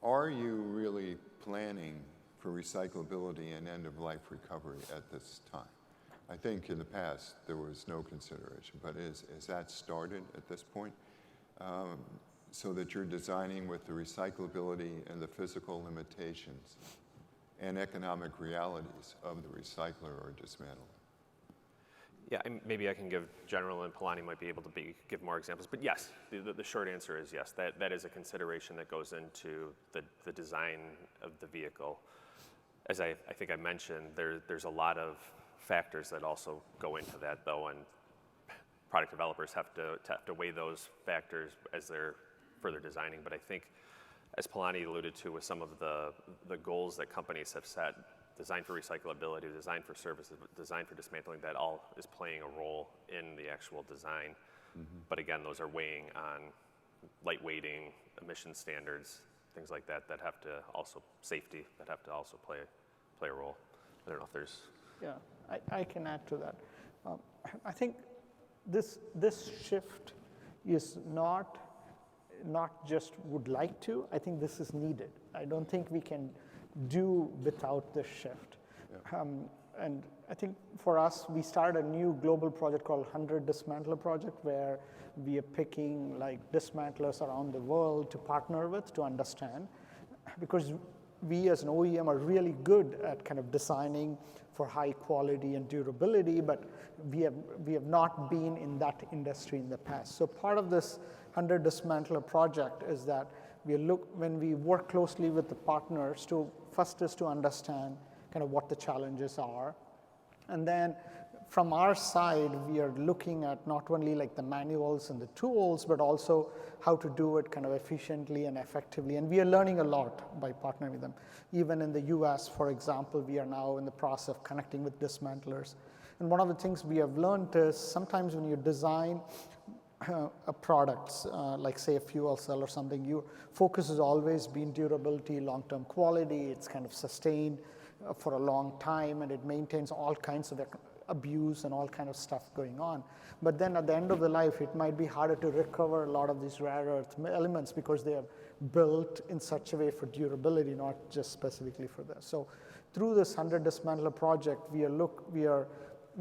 are you really planning for recyclability and end-of-life recovery at this time. I think in the past there was no consideration, but is that started at this point? So that you're designing with the recyclability and the physical limitations and economic realities of the recycler or dismantler. Yeah, maybe I can give general, and Palani might be able to give more examples. But yes, the short answer is yes. That is a consideration that goes into the design of the vehicle. As I think I mentioned, there's a lot of factors that also go into that, though, and product developers have to weigh those factors as they're further designing. But I think, as Palani alluded to, with some of the goals that companies have set, design for recyclability, design for services, design for dismantling, that all is playing a role in the actual design. But again, those are weighing on lightweighting, emission standards, things like that have to also, safety, that have to also play a role. I don't know if there's... Yeah, I can add to that. I think this shift is not just would like to, I think this is needed. I don't think we can do without this shift. Yeah. And I think for us, we started a new global project called 100 Dismantler Project, where we are picking like dismantlers around the world to partner with to understand, because we as an OEM are really good at kind of designing for high quality and durability, but we have not been in that industry in the past. So part of this 100 Dismantler project is that when we work closely with the partners first is to understand kind of what the challenges are. And then from our side, we are looking at not only like the manuals and the tools, but also how to do it kind of efficiently and effectively. And we are learning a lot by partnering with them. Even in the US, for example, we are now in the process of connecting with dismantlers. And one of the things we have learned is sometimes when you design a product, like say a fuel cell or something, your focus has always been durability, long-term quality. It's kind of sustained for a long time, and it maintains all kinds of abuse and all kind of stuff going on. But then at the end of the life, it might be harder to recover a lot of these rare earth elements because they are built in such a way for durability, not just specifically for this. So through this 100 Dismantler project, we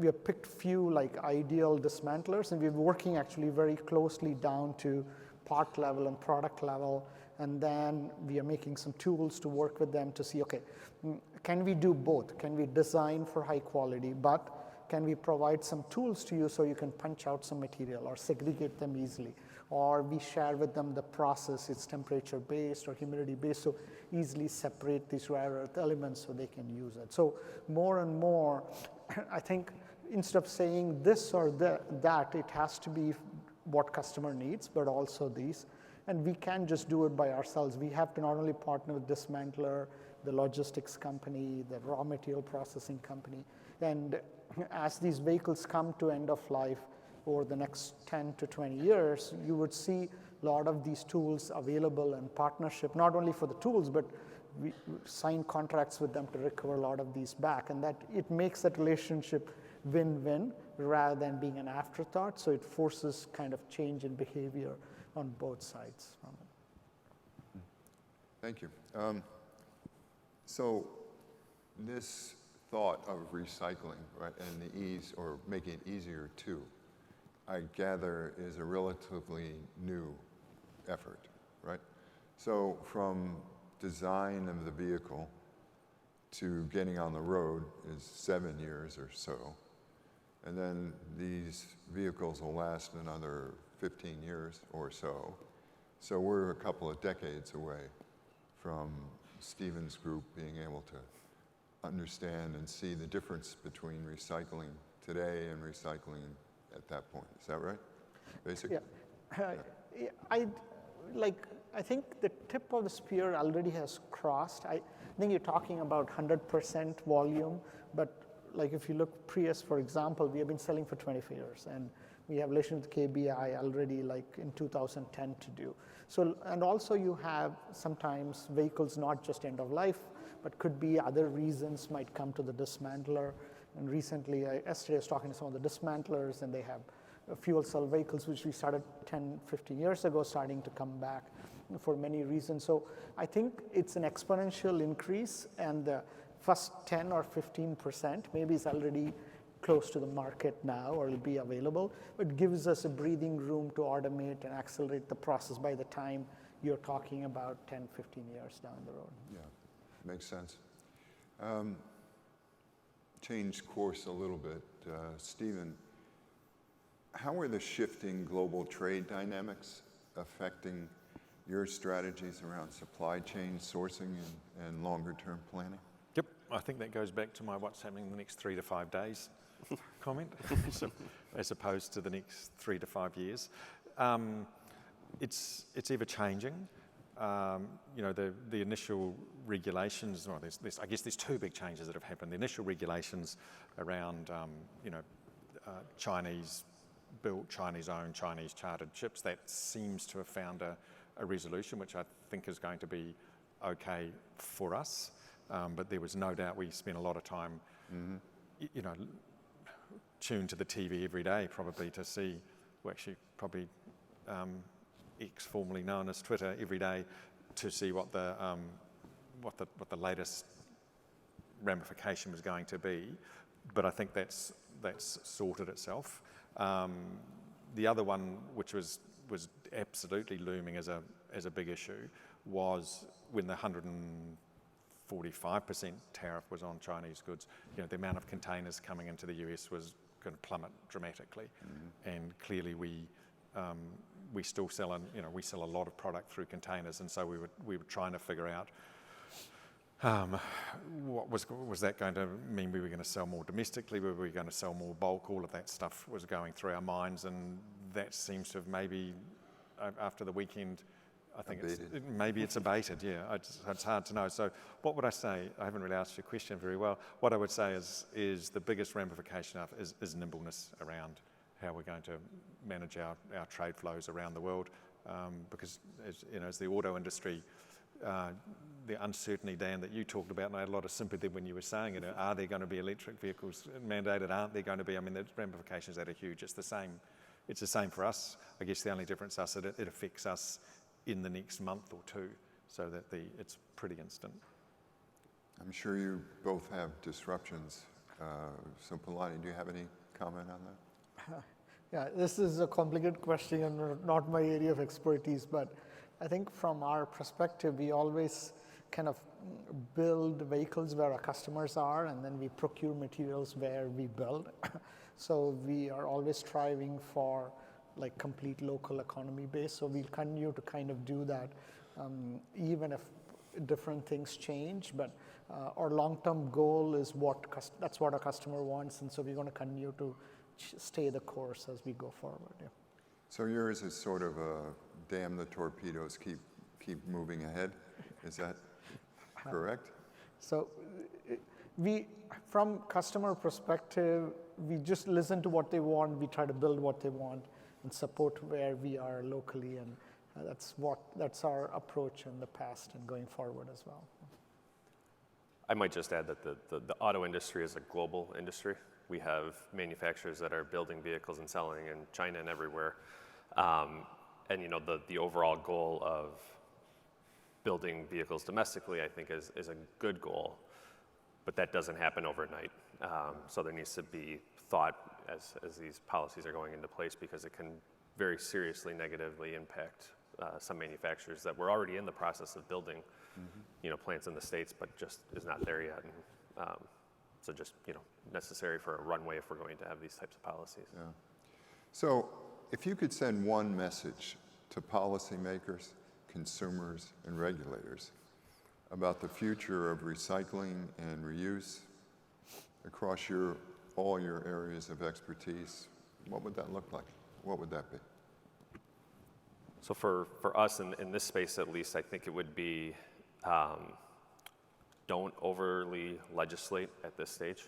have picked few like ideal dismantlers, and we're working actually very closely down to part level and product level. And then we are making some tools to work with them to see, okay, can we do both? Can we design for high quality, but can we provide some tools to you so you can punch out some material or segregate them easily? Or we share with them the process, it's temperature based or humidity based, so easily separate these rare earth elements so they can use it. So more and more, I think instead of saying this or that, it has to be what customer needs, but also these. And we can't just do it by ourselves. We have to not only partner with dismantler, the logistics company, the raw material processing company. And as these vehicles come to end of life over the next 10 to 20 years, you would see a lot of these tools available in partnership, not only for the tools, but we sign contracts with them to recover a lot of these back. And that it makes that relationship win-win rather than being an afterthought. So it forces kind of change in behavior on both sides from it. Thank you. So this thought of recycling, right, and the ease, or making it easier too, I gather is a relatively new effort, right? So from design of the vehicle to getting on the road is 7 years or so. And then these vehicles will last another 15 years or so. So we're a couple of decades away from Stephen's group being able to understand and see the difference between recycling today and recycling at that point. Is that right? Basically? Yeah. I think the tip of the spear already has crossed. I think you're talking about 100% volume, but like if you look Prius, for example, we have been selling for 25 years, and we have relation with KBI already like in 2010 to do. So, and also you have sometimes vehicles not just end of life, but could be other reasons might come to the dismantler. And recently, yesterday I was talking to some of the dismantlers, and they have fuel cell vehicles, which we started 10, 15 years ago, starting to come back. for many reasons. So I think it's an exponential increase, and the first 10 or 15% maybe is already close to the market now or will be available, but gives us a breathing room to automate and accelerate the process by the time you're talking about 10, 15 years down the road. Yeah, makes sense. Change course a little bit. Stephen, how are the shifting global trade dynamics affecting your strategies around supply chain sourcing and longer term planning? Yep, I think that goes back to my what's happening in the next 3 to 5 days comment, so, as opposed to the next 3 to 5 years. It's ever changing. The initial regulations, I guess there's 2 big changes that have happened. The initial regulations around, Chinese built, Chinese owned, Chinese chartered ships, that seems to have found a resolution, which I think is going to be okay for us. But there was no doubt we spent a lot of time, tuned to the TV every day, probably to see, probably X, formerly known as Twitter, every day to see what the latest ramification was going to be. But I think that's sorted itself. The other one, which was absolutely looming as a big issue, was when the 145% tariff was on Chinese goods. The amount of containers coming into the US was going to plummet dramatically, and clearly we still sell we sell a lot of product through containers, and so we were trying to figure out what was that going to mean. We were going to sell more domestically, were we going to sell more bulk? All of that stuff was going through our minds, and that seems to have maybe after the weekend, I think maybe it's abated. Yeah, it's hard to know. So what would I say? I haven't really asked your question very well. What I would say is the biggest ramification of is nimbleness around how we're going to manage our trade flows around the world, because as the auto industry, the uncertainty, Dan, that you talked about, and I had a lot of sympathy when you were saying it. Are there going to be electric vehicles mandated? Aren't there going to be? I mean, the ramifications that are huge. It's the same for us. I guess the only difference is that it affects us in the next month or 2, so that it's pretty instant. I'm sure you both have disruptions. So Palani, do you have any comment on that? Yeah, this is a complicated question and not my area of expertise, but I think from our perspective, we always kind of build vehicles where our customers are, and then we procure materials where we build. So we are always striving for like complete local economy base. So we'll continue to kind of do that, even if different things change. But our long-term goal is that's what our customer wants, and so we're going to continue to stay the course as we go forward. Yeah. So yours is sort of a damn the torpedoes, keep moving ahead. Is that correct? So from customer perspective, we just listen to what they want. We try to build what they want and support where we are locally, and that's our approach in the past and going forward as well. I might just add that the auto industry is a global industry. We have manufacturers that are building vehicles and selling in China and everywhere. And the overall goal of building vehicles domestically, I think, is a good goal, but that doesn't happen overnight. So there needs to be thought as these policies are going into place, because it can very seriously negatively impact some manufacturers that were already in the process of building, plants in the States, but just is not there yet. And, so just, necessary for a runway if we're going to have these types of policies. Yeah. So if you could send one message to policymakers, consumers, and regulators about the future of recycling and reuse across all your areas of expertise, what would that look like? What would that be? So for us in this space, at least, I think it would be don't overly legislate at this stage.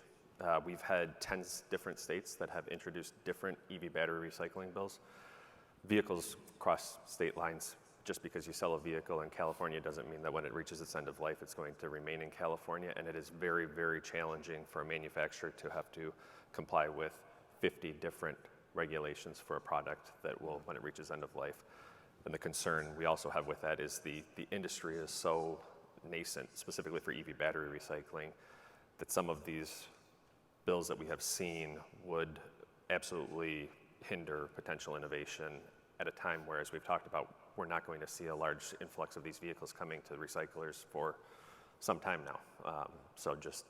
We've had 10 different states that have introduced different EV battery recycling bills. Vehicles cross state lines. Just because you sell a vehicle in California doesn't mean that when it reaches its end of life, it's going to remain in California. And it is very, very challenging for a manufacturer to have to comply with 50 different regulations for a product that will, when it reaches end of life. And the concern we also have with that is the industry is so nascent, specifically for EV battery recycling, that some of these bills that we have seen would absolutely hinder potential innovation at a time where, as we've talked about, we're not going to see a large influx of these vehicles coming to recyclers for some time now. So just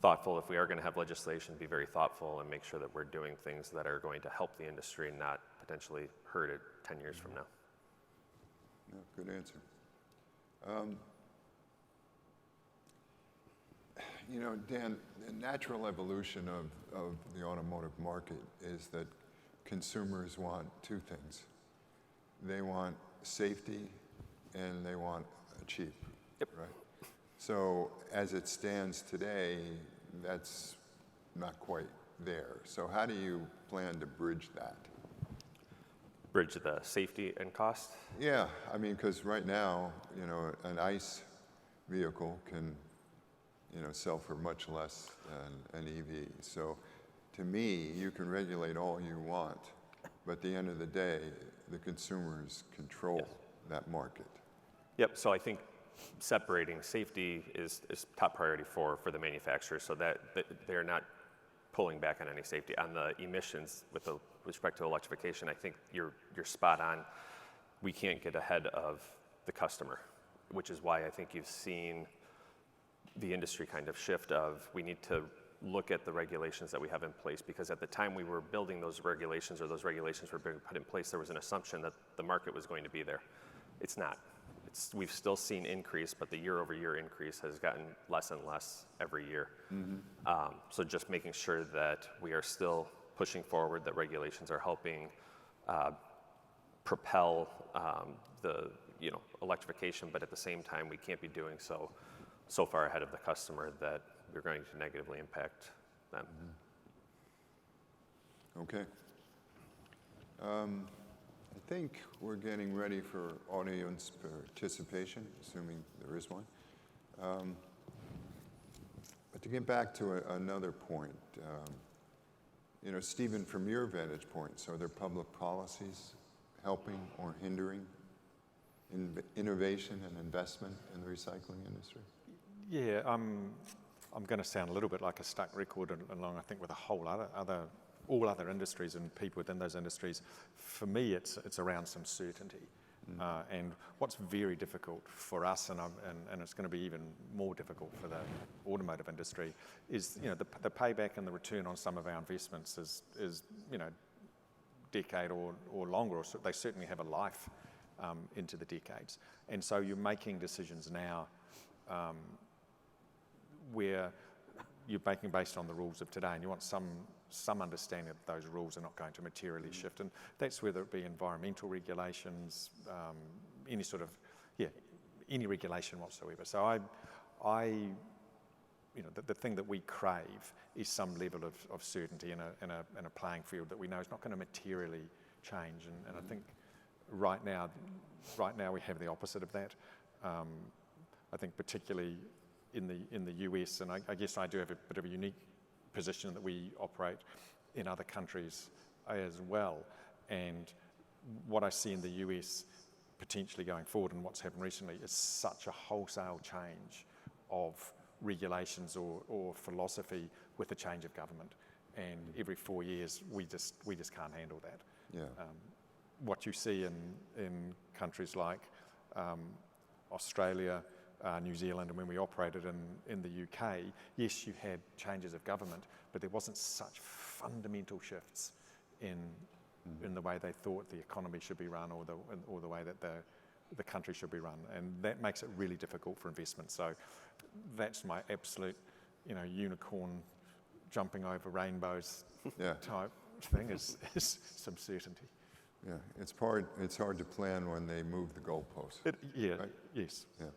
thoughtful, if we are going to have legislation, be very thoughtful and make sure that we're doing things that are going to help the industry, not potentially hurt it 10 years from now. Yeah, good answer. You know, Dan, the natural evolution of the automotive market is that consumers want two things. They want safety and they want cheap, Yep. right? So as it stands today, that's not quite there. So how do you plan to bridge that? Bridge the safety and cost. Yeah, I mean, because right now, you know, an ICE vehicle can, you know, sell for much less than an EV. So to me, you can regulate all you want, but at the end of the day, the consumers control that market. Yep, so I think separating safety is top priority for the manufacturers, so that they're not pulling back on any safety. On the emissions with respect to electrification, I think you're spot on. We can't get ahead of the customer, which is why I think you've seen the industry kind of shift of we need to look at the regulations that we have in place, because at the time we were building those regulations, or those regulations were being put in place, there was an assumption that the market was going to be there. It's not. We've still seen increase, but the year-over-year increase has gotten less and less every year. So just making sure that we are still pushing forward, that regulations are helping propel the electrification, but at the same time we can't be doing so far ahead of the customer that we're going to negatively impact them. Okay. I think we're getting ready for audience participation, assuming there is one. But to get back to another point, you know, Stephen, from your vantage point, so are there public policies helping or hindering innovation and investment in the recycling industry? Yeah, I'm going to sound a little bit like a stuck record along, I think, with a whole all other industries and people within those industries. For me, it's around some certainty. And what's very difficult for us, and it's going to be even more difficult for the automotive industry, is the payback and the return on some of our investments is decade or longer, or they certainly have a life into the decades. And so you're making decisions now where you're making based on the rules of today, and you want some understanding that those rules are not going to materially shift, and that's whether it be environmental regulations, any regulation whatsoever. So the thing that we crave is some level of certainty in a playing field that we know is not going to materially change, and I think right now we have the opposite of that. I think particularly in the US, and I guess I do have a bit of a unique position that we operate in other countries as well. And what I see in the US potentially going forward, and what's happened recently, is such a wholesale change of regulations or philosophy with the change of government. And every 4 years, we just can't handle that. Yeah. What you see in countries like Australia, New Zealand, and when we operated in the UK, yes, you had changes of government, but there wasn't such fundamental shifts in the way they thought the economy should be run, or the way that the country should be run, and that makes it really difficult for investment. So that's my absolute, unicorn jumping over rainbows type thing is some certainty. Yeah, it's hard to plan when they move the goalposts. Right? Yes. Yeah.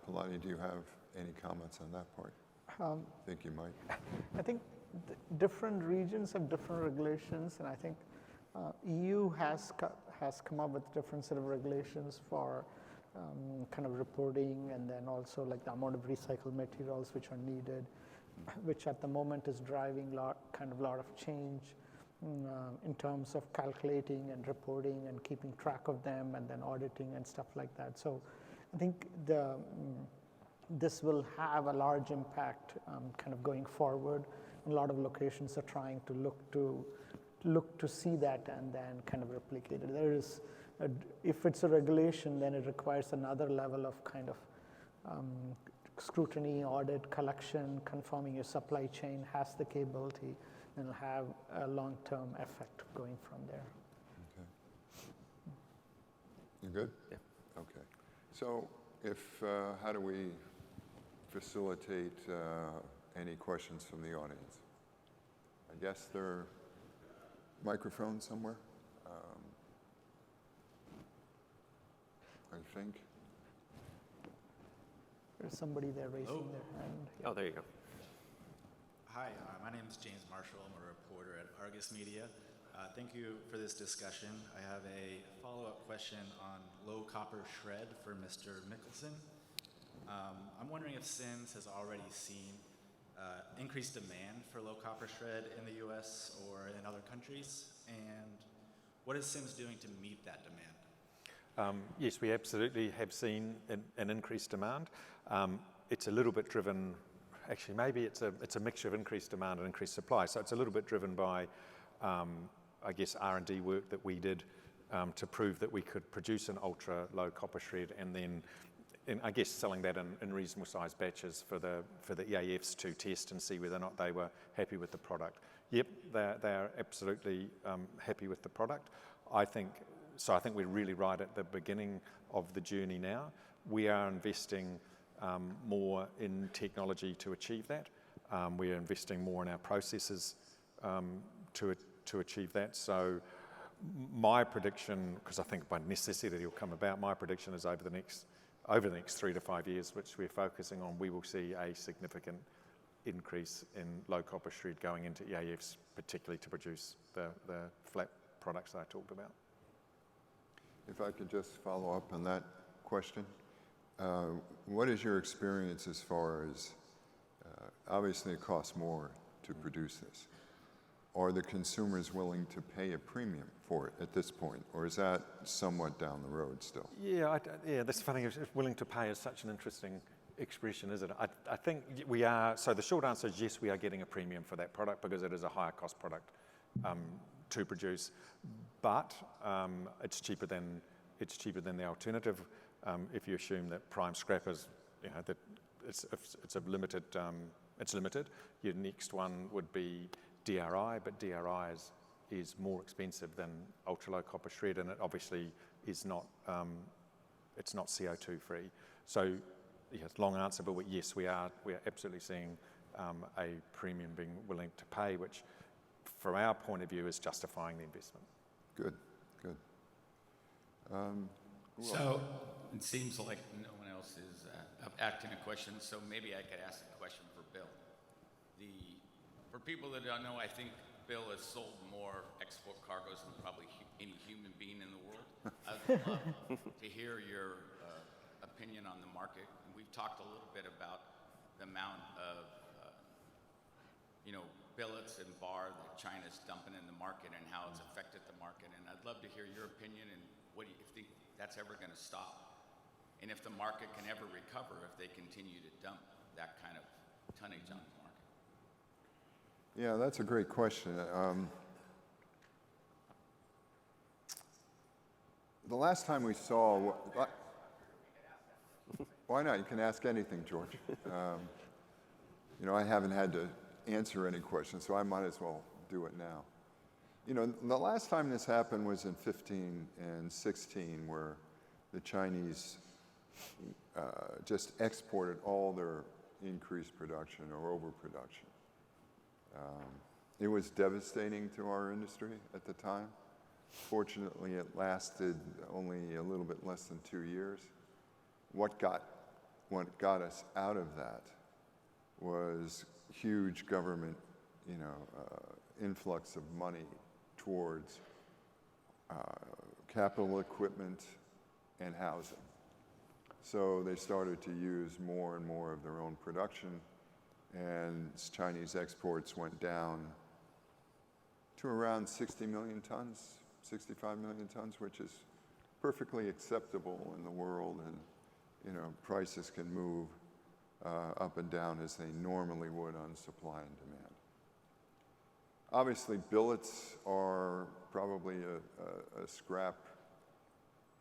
Palani, do you have any comments on that part? I think you might. I think different regions have different regulations, and I think EU has come up with different set of regulations for kind of reporting, and then also like the amount of recycled materials which are needed, which at the moment is driving a lot of change. in terms of calculating and reporting and keeping track of them and then auditing and stuff like that. So I think this will have a large impact kind of going forward. A lot of locations are trying to look to see that and then kind of replicate it. There is, if it's a regulation, then it requires another level of kind of scrutiny, audit, collection, confirming your supply chain has the capability, and it'll have a long-term effect going from there. Okay. You good? Yeah. Okay. So how do we facilitate any questions from the audience? I guess there are microphones somewhere, I think. There's somebody there raising their hand. Oh, there you go. Hi, my name is James Marshall. I'm a reporter at Argus Media. Thank you for this discussion. I have a follow-up question on low copper shred for Mr. Mikkelsen. I'm wondering if Sims has already seen increased demand for low copper shred in the US or in other countries, and what is Sims doing to meet that demand? Yes, we absolutely have seen an increased demand. It's a little bit driven, actually maybe it's a mixture of increased demand and increased supply. So it's a little bit driven by, I guess, R&D work that we did to prove that we could produce an ultra low copper shred, and then I guess selling that in reasonable sized batches for the EAFs to test and see whether or not they were happy with the product. Yep, they are absolutely happy with the product. I think we're really right at the beginning of the journey now. We are investing more in technology to achieve that. We are investing more in our processes to achieve that. So my prediction, because I think by necessity it'll come about, my prediction is over the next 3 to 5 years, which we're focusing on, we will see a significant increase in low copper shred going into EAFs, particularly to produce the flat products that I talked about. If I could just follow up on that question. What is your experience as far as, obviously it costs more to produce this. Are the consumers willing to pay a premium for it at this point, or is that somewhat down the road still? Yeah, that's funny. Willing to pay is such an interesting expression, isn't it? I think we are, so the short answer is yes, we are getting a premium for that product because it is a higher cost product to produce, but it's cheaper than the alternative. If you assume that prime scrap is, that it's limited. Your next one would be DRI, but DRI is more expensive than ultra low copper shred, and it obviously is not. It's not CO2 free. So, long answer, but yes, we are absolutely seeing a premium being willing to pay, which, from our point of view, is justifying the investment. Good. So it seems like no one else is acting a question, so maybe I could ask a question for Bill. For people that don't know, I think Bill has sold more export cargoes than probably any human being in the world. I'd love to hear your opinion on the market. We've talked a little bit about the amount of billets and bar that China's dumping in the market and how it's affected the market. And I'd love to hear your opinion and what do you think that's ever going to stop? And if the market can ever recover if they continue to dump that kind of tonnage on the market. Yeah, that's a great question. The last time we saw, why not? You can ask anything, George. I haven't had to answer any questions, so I might as well do it now. The last time this happened was in 15 and 16, where the Chinese just exported all their increased production or overproduction. It was devastating to our industry at the time. Fortunately, it lasted only a little bit less than 2 years. What got us out of that was huge government, influx of money towards capital equipment and housing. So they started to use more and more of their own production, and Chinese exports went down to around 60 million tons, 65 million tons, which is perfectly acceptable in the world, and prices can move up and down as they normally would on supply and demand. Obviously, billets are probably a scrap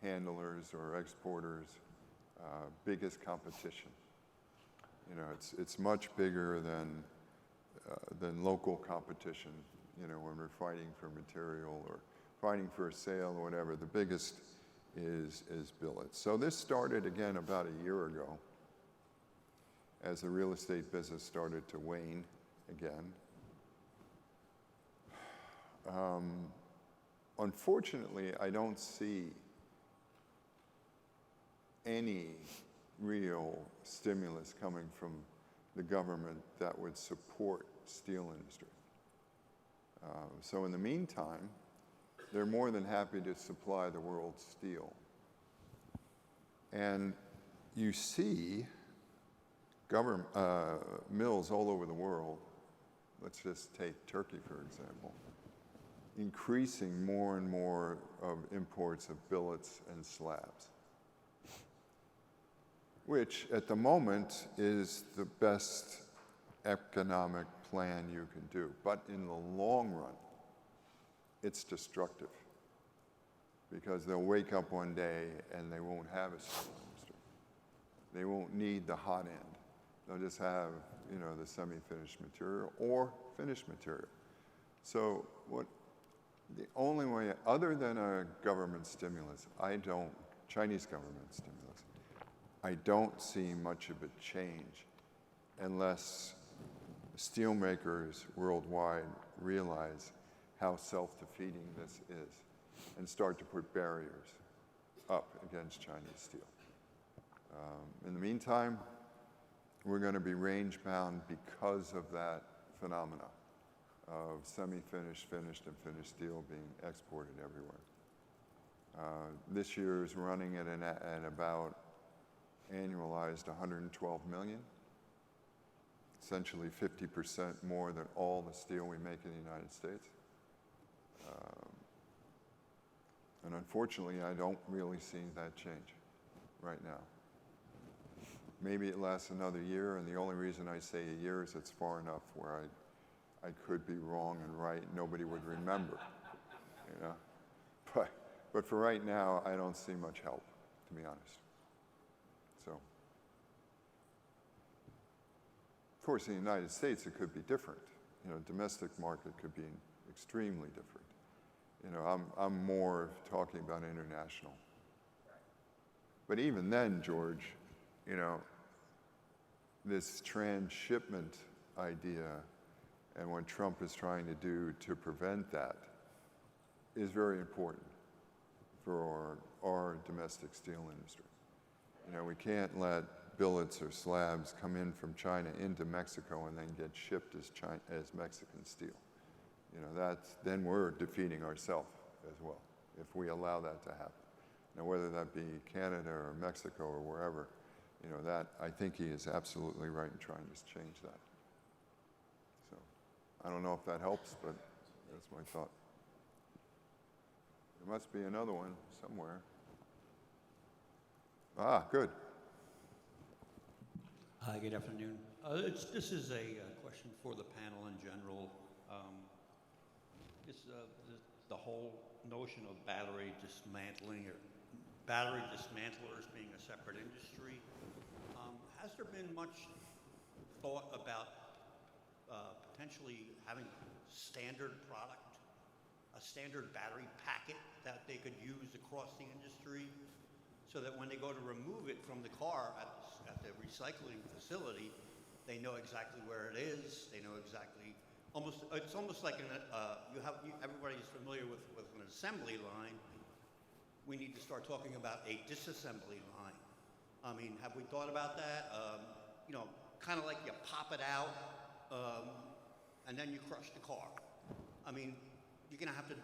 handlers or exporters' biggest competition. It's much bigger than local competition. When we're fighting for material or fighting for a sale or whatever, the biggest is billets. So this started again about a year ago, as the real estate business started to wane again. Unfortunately, I don't see any real stimulus coming from the government that would support steel industry. So in the meantime, they're more than happy to supply the world's steel. And you see government mills all over the world, let's just take Turkey for example, increasing more and more of imports of billets and slabs, which at the moment is the best economic plan you can do. But in the long run, it's destructive, because they'll wake up one day and they won't have a steel industry. They won't need the hot end. They'll just have, the semi-finished material or finished material. So the only way, other than a government stimulus, Chinese government stimulus, I don't see much of a change unless steelmakers worldwide realize how self-defeating this is and start to put barriers up against Chinese steel. In the meantime, we're going to be range-bound because of that phenomena of semi-finished, finished, and finished steel being exported everywhere. This year is running at about annualized 112 million, essentially 50% more than all the steel we make in the United States. And unfortunately, I don't really see that change right now. Maybe it lasts another year, and the only reason I say a year is it's far enough where I could be wrong and right. Nobody would remember, But for right now, I don't see much help, to be honest. So, of course, in the United States, it could be different. Domestic market could be extremely different. I'm more talking about international. But even then, George, this transshipment idea and what Trump is trying to do to prevent that is very important for our domestic steel industry. We can't let billets or slabs come in from China into Mexico and then get shipped as Mexican steel. Then we're defeating ourselves as well if we allow that to happen. Now, whether that be Canada or Mexico or wherever, that I think he is absolutely right in trying to change that. So, I don't know if that helps, but that's my thought. There must be another one somewhere. Good. Hi, good afternoon. This is a question for the panel in general. The whole notion of battery dismantling or battery dismantlers being a separate industry. Has there been much thought about potentially having standard product, a standard battery packet that they could use across the industry, so that when they go to remove it from the car at the recycling facility, they know exactly where it is. They know exactly. It's almost like everybody's familiar with an assembly line. We need to start talking about a disassembly line. Have we thought about that? Kind of like you pop it out, and then you crush the car. You're going to have to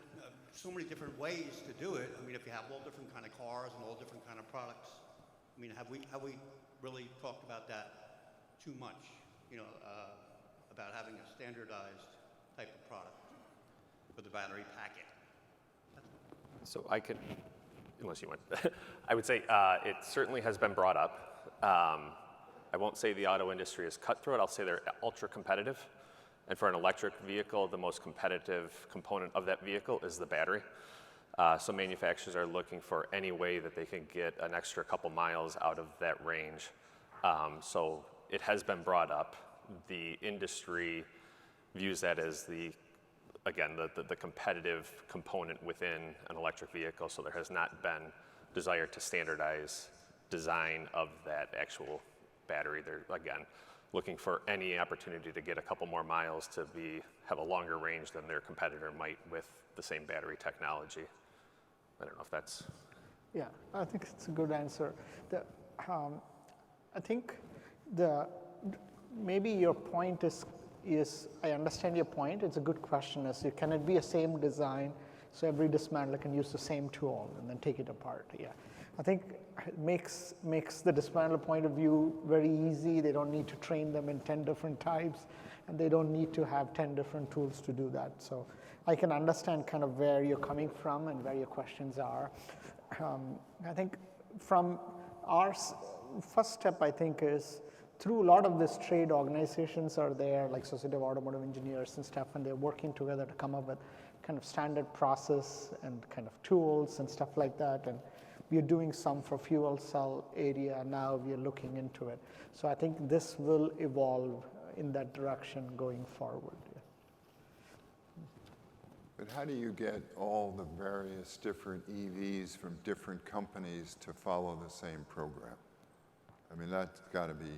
so many different ways to do it. If you have all different kind of cars and all different kind of products, have we really talked about that too much? About having a standardized type of product. for the battery packet? So I could, unless you want, I would say it certainly has been brought up. I won't say the auto industry is cutthroat. I'll say they're ultra competitive. And for an electric vehicle, the most competitive component of that vehicle is the battery. So manufacturers are looking for any way that they can get an extra couple miles out of that range. So it has been brought up. The industry views that as the competitive component within an electric vehicle. So there has not been desire to standardize design of that actual battery. They're, again, looking for any opportunity to get a couple more miles to have a longer range than their competitor might with the same battery technology. I don't know if that's... Yeah, I think it's a good answer. I think maybe your point is, I understand your point. It's a good question. Can it be a same design so every dismantler can use the same tool and then take it apart? Yeah, I think it makes the dismantler point of view very easy. They don't need to train them in 10 different types, and they don't need to have 10 different tools to do that. So I can understand kind of where you're coming from and where your questions are. I think from our first step, I think, is through a lot of these trade organizations are there, like Society of Automotive Engineers and stuff, and they're working together to come up with kind of standard process and kind of tools and stuff like that. And we're doing some for fuel cell area now. We're looking into it. So I think this will evolve in that direction going forward. Yeah. But how do you get all the various different EVs from different companies to follow the same program? I mean, that's got to be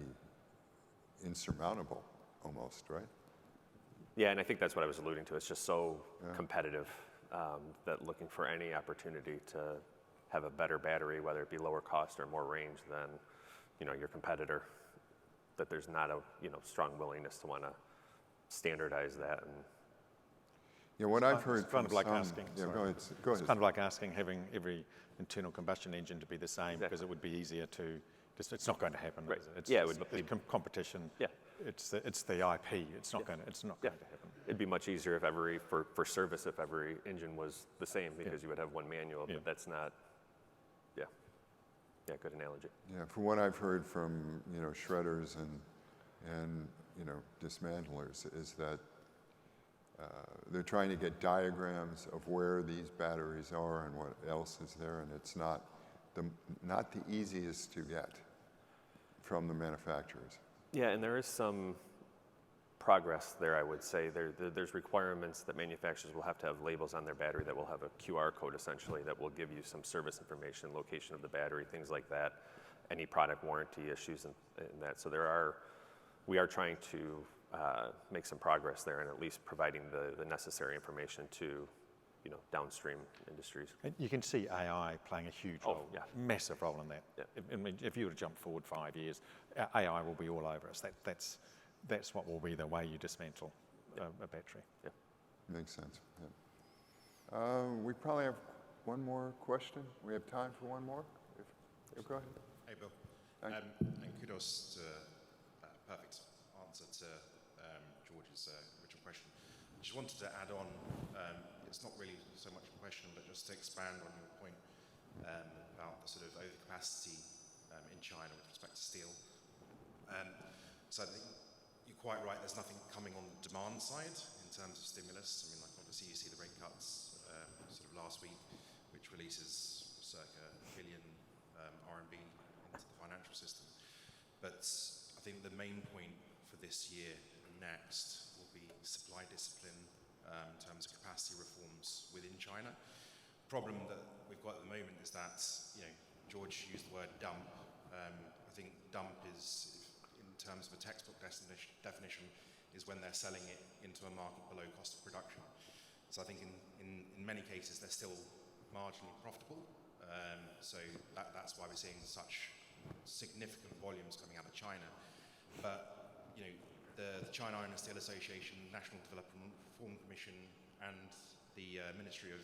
insurmountable almost, right? Yeah, and I think that's what I was alluding to. It's just so competitive that looking for any opportunity to have a better battery, whether it be lower cost or more range than your competitor, that there's not a strong willingness to want to standardize that. And yeah, what I've heard it's kind of like asking. Yeah, sorry. go ahead. It's kind of like asking having every internal combustion engine to be the same because it would be easier to. It's not going to happen. Right. It's, yeah, it's competition. Yeah. It's the IP. It's not going to happen. It'd be much easier if for service if every engine was the same because you would have one manual. But that's not. Yeah. Yeah. Good analogy. Yeah. From what I've heard from shredders and dismantlers is that they're trying to get diagrams of where these batteries are and what else is there, and it's not the easiest to get from the manufacturers. Yeah, and there is some progress there, I would say. There's requirements that manufacturers will have to have labels on their battery that will have a QR code, essentially, that will give you some service information, location of the battery, things like that, any product warranty issues and that. So we are trying to make some progress there and at least providing the necessary information to downstream industries. And you can see AI playing a huge role, massive role in that. Yeah. I mean, if you were to jump forward 5 years, AI will be all over us. That's what will be the way you dismantle a battery. Yeah. Makes sense. Yeah. We probably have one more question. We have time for one more. Go ahead. Hey, Bill. Thanks. And kudos to that perfect answer to George's original question. I just wanted to add on, it's not really so much a question, but just to expand on your point about the sort of overcapacity in China with respect to steel. So I think you're quite right, there's nothing coming on the demand side in terms of stimulus. I mean, like obviously you see the rate cuts sort of last week, which releases circa $1 billion RMB into the financial system. But I think the main point for this year and next will be supply discipline in terms of capacity reforms within China. Problem that we've got at the moment is that, George used the word dump. I think dump is, in terms of a textbook definition, is when they're selling it into a market below cost of production. So I think in many cases they're still marginally profitable. So that's why we're seeing such significant volumes coming out of China. But the China Iron and Steel Association, National Development Reform Commission, and the Ministry of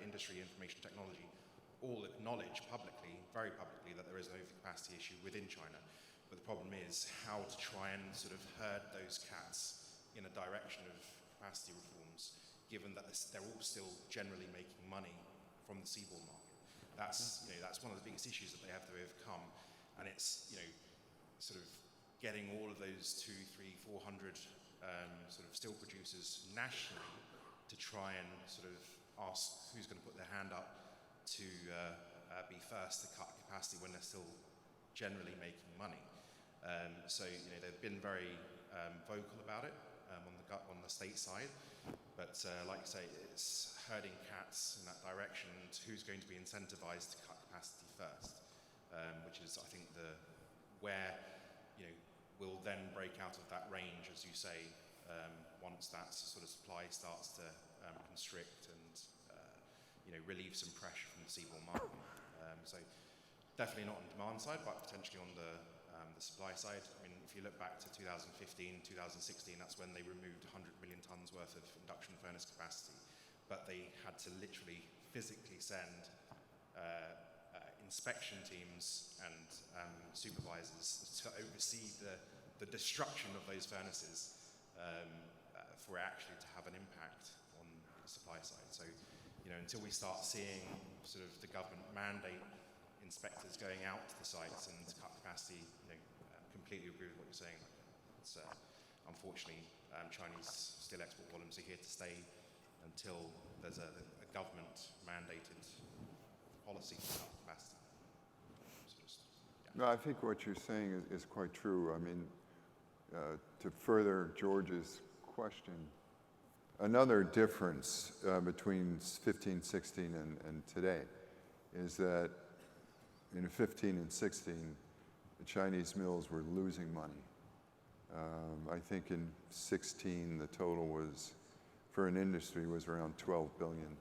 Industry Information Technology all acknowledge publicly, very publicly, that there is an overcapacity issue within China. But the problem is how to try and sort of herd those cats in a direction of capacity reforms given that they're all still generally making money from the seaborne market. That's, that's one of the biggest issues that they have to overcome. And it's, sort of getting all of those 200, 300, 400 sort of steel producers nationally to try and sort of ask who's going to put their hand up to be first to cut capacity when they're still generally making money. So they've been very vocal about it on the state side, but like I say, it's herding cats in that direction. And who's going to be incentivized to cut capacity first, which is, I think, where we'll then break out of that range, as you say, once that sort of supply starts to constrict and relieve some pressure from the seaborne market. So definitely not on the demand side, but potentially on the supply side. I mean, if you look back to 2015, 2016, that's when they removed 100 million tons worth of induction furnace capacity, but they had to literally physically send inspection teams and supervisors to oversee the destruction of those furnaces for it actually to have an impact on the supply side. So, until we start seeing sort of the government mandate inspectors going out to the sites and to cut capacity, completely agree with what you're saying. It's, unfortunately, Chinese steel export volumes are here to stay until there's a government-mandated policy to cut capacity. No, I think what you're saying is quite true. I mean, to further George's question, another difference between 15, 16, and today is that in 15 and 16, the Chinese mills were losing money. I think in 16, the total was, for an industry, was around 12 billion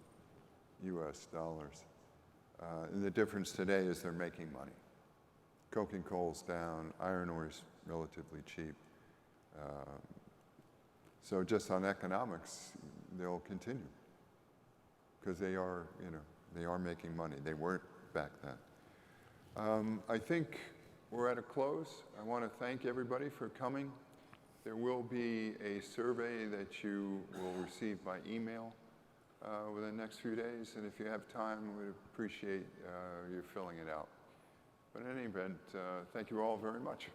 US dollars. And the difference today is they're making money. Coking coal's down, iron ore is relatively cheap. So just on economics, they'll continue because they are making money. They weren't back then. I think we're at a close. I want to thank everybody for coming. There will be a survey that you will receive by email within the next few days, and if you have time, we'd appreciate you filling it out. But in any event, thank you all very much.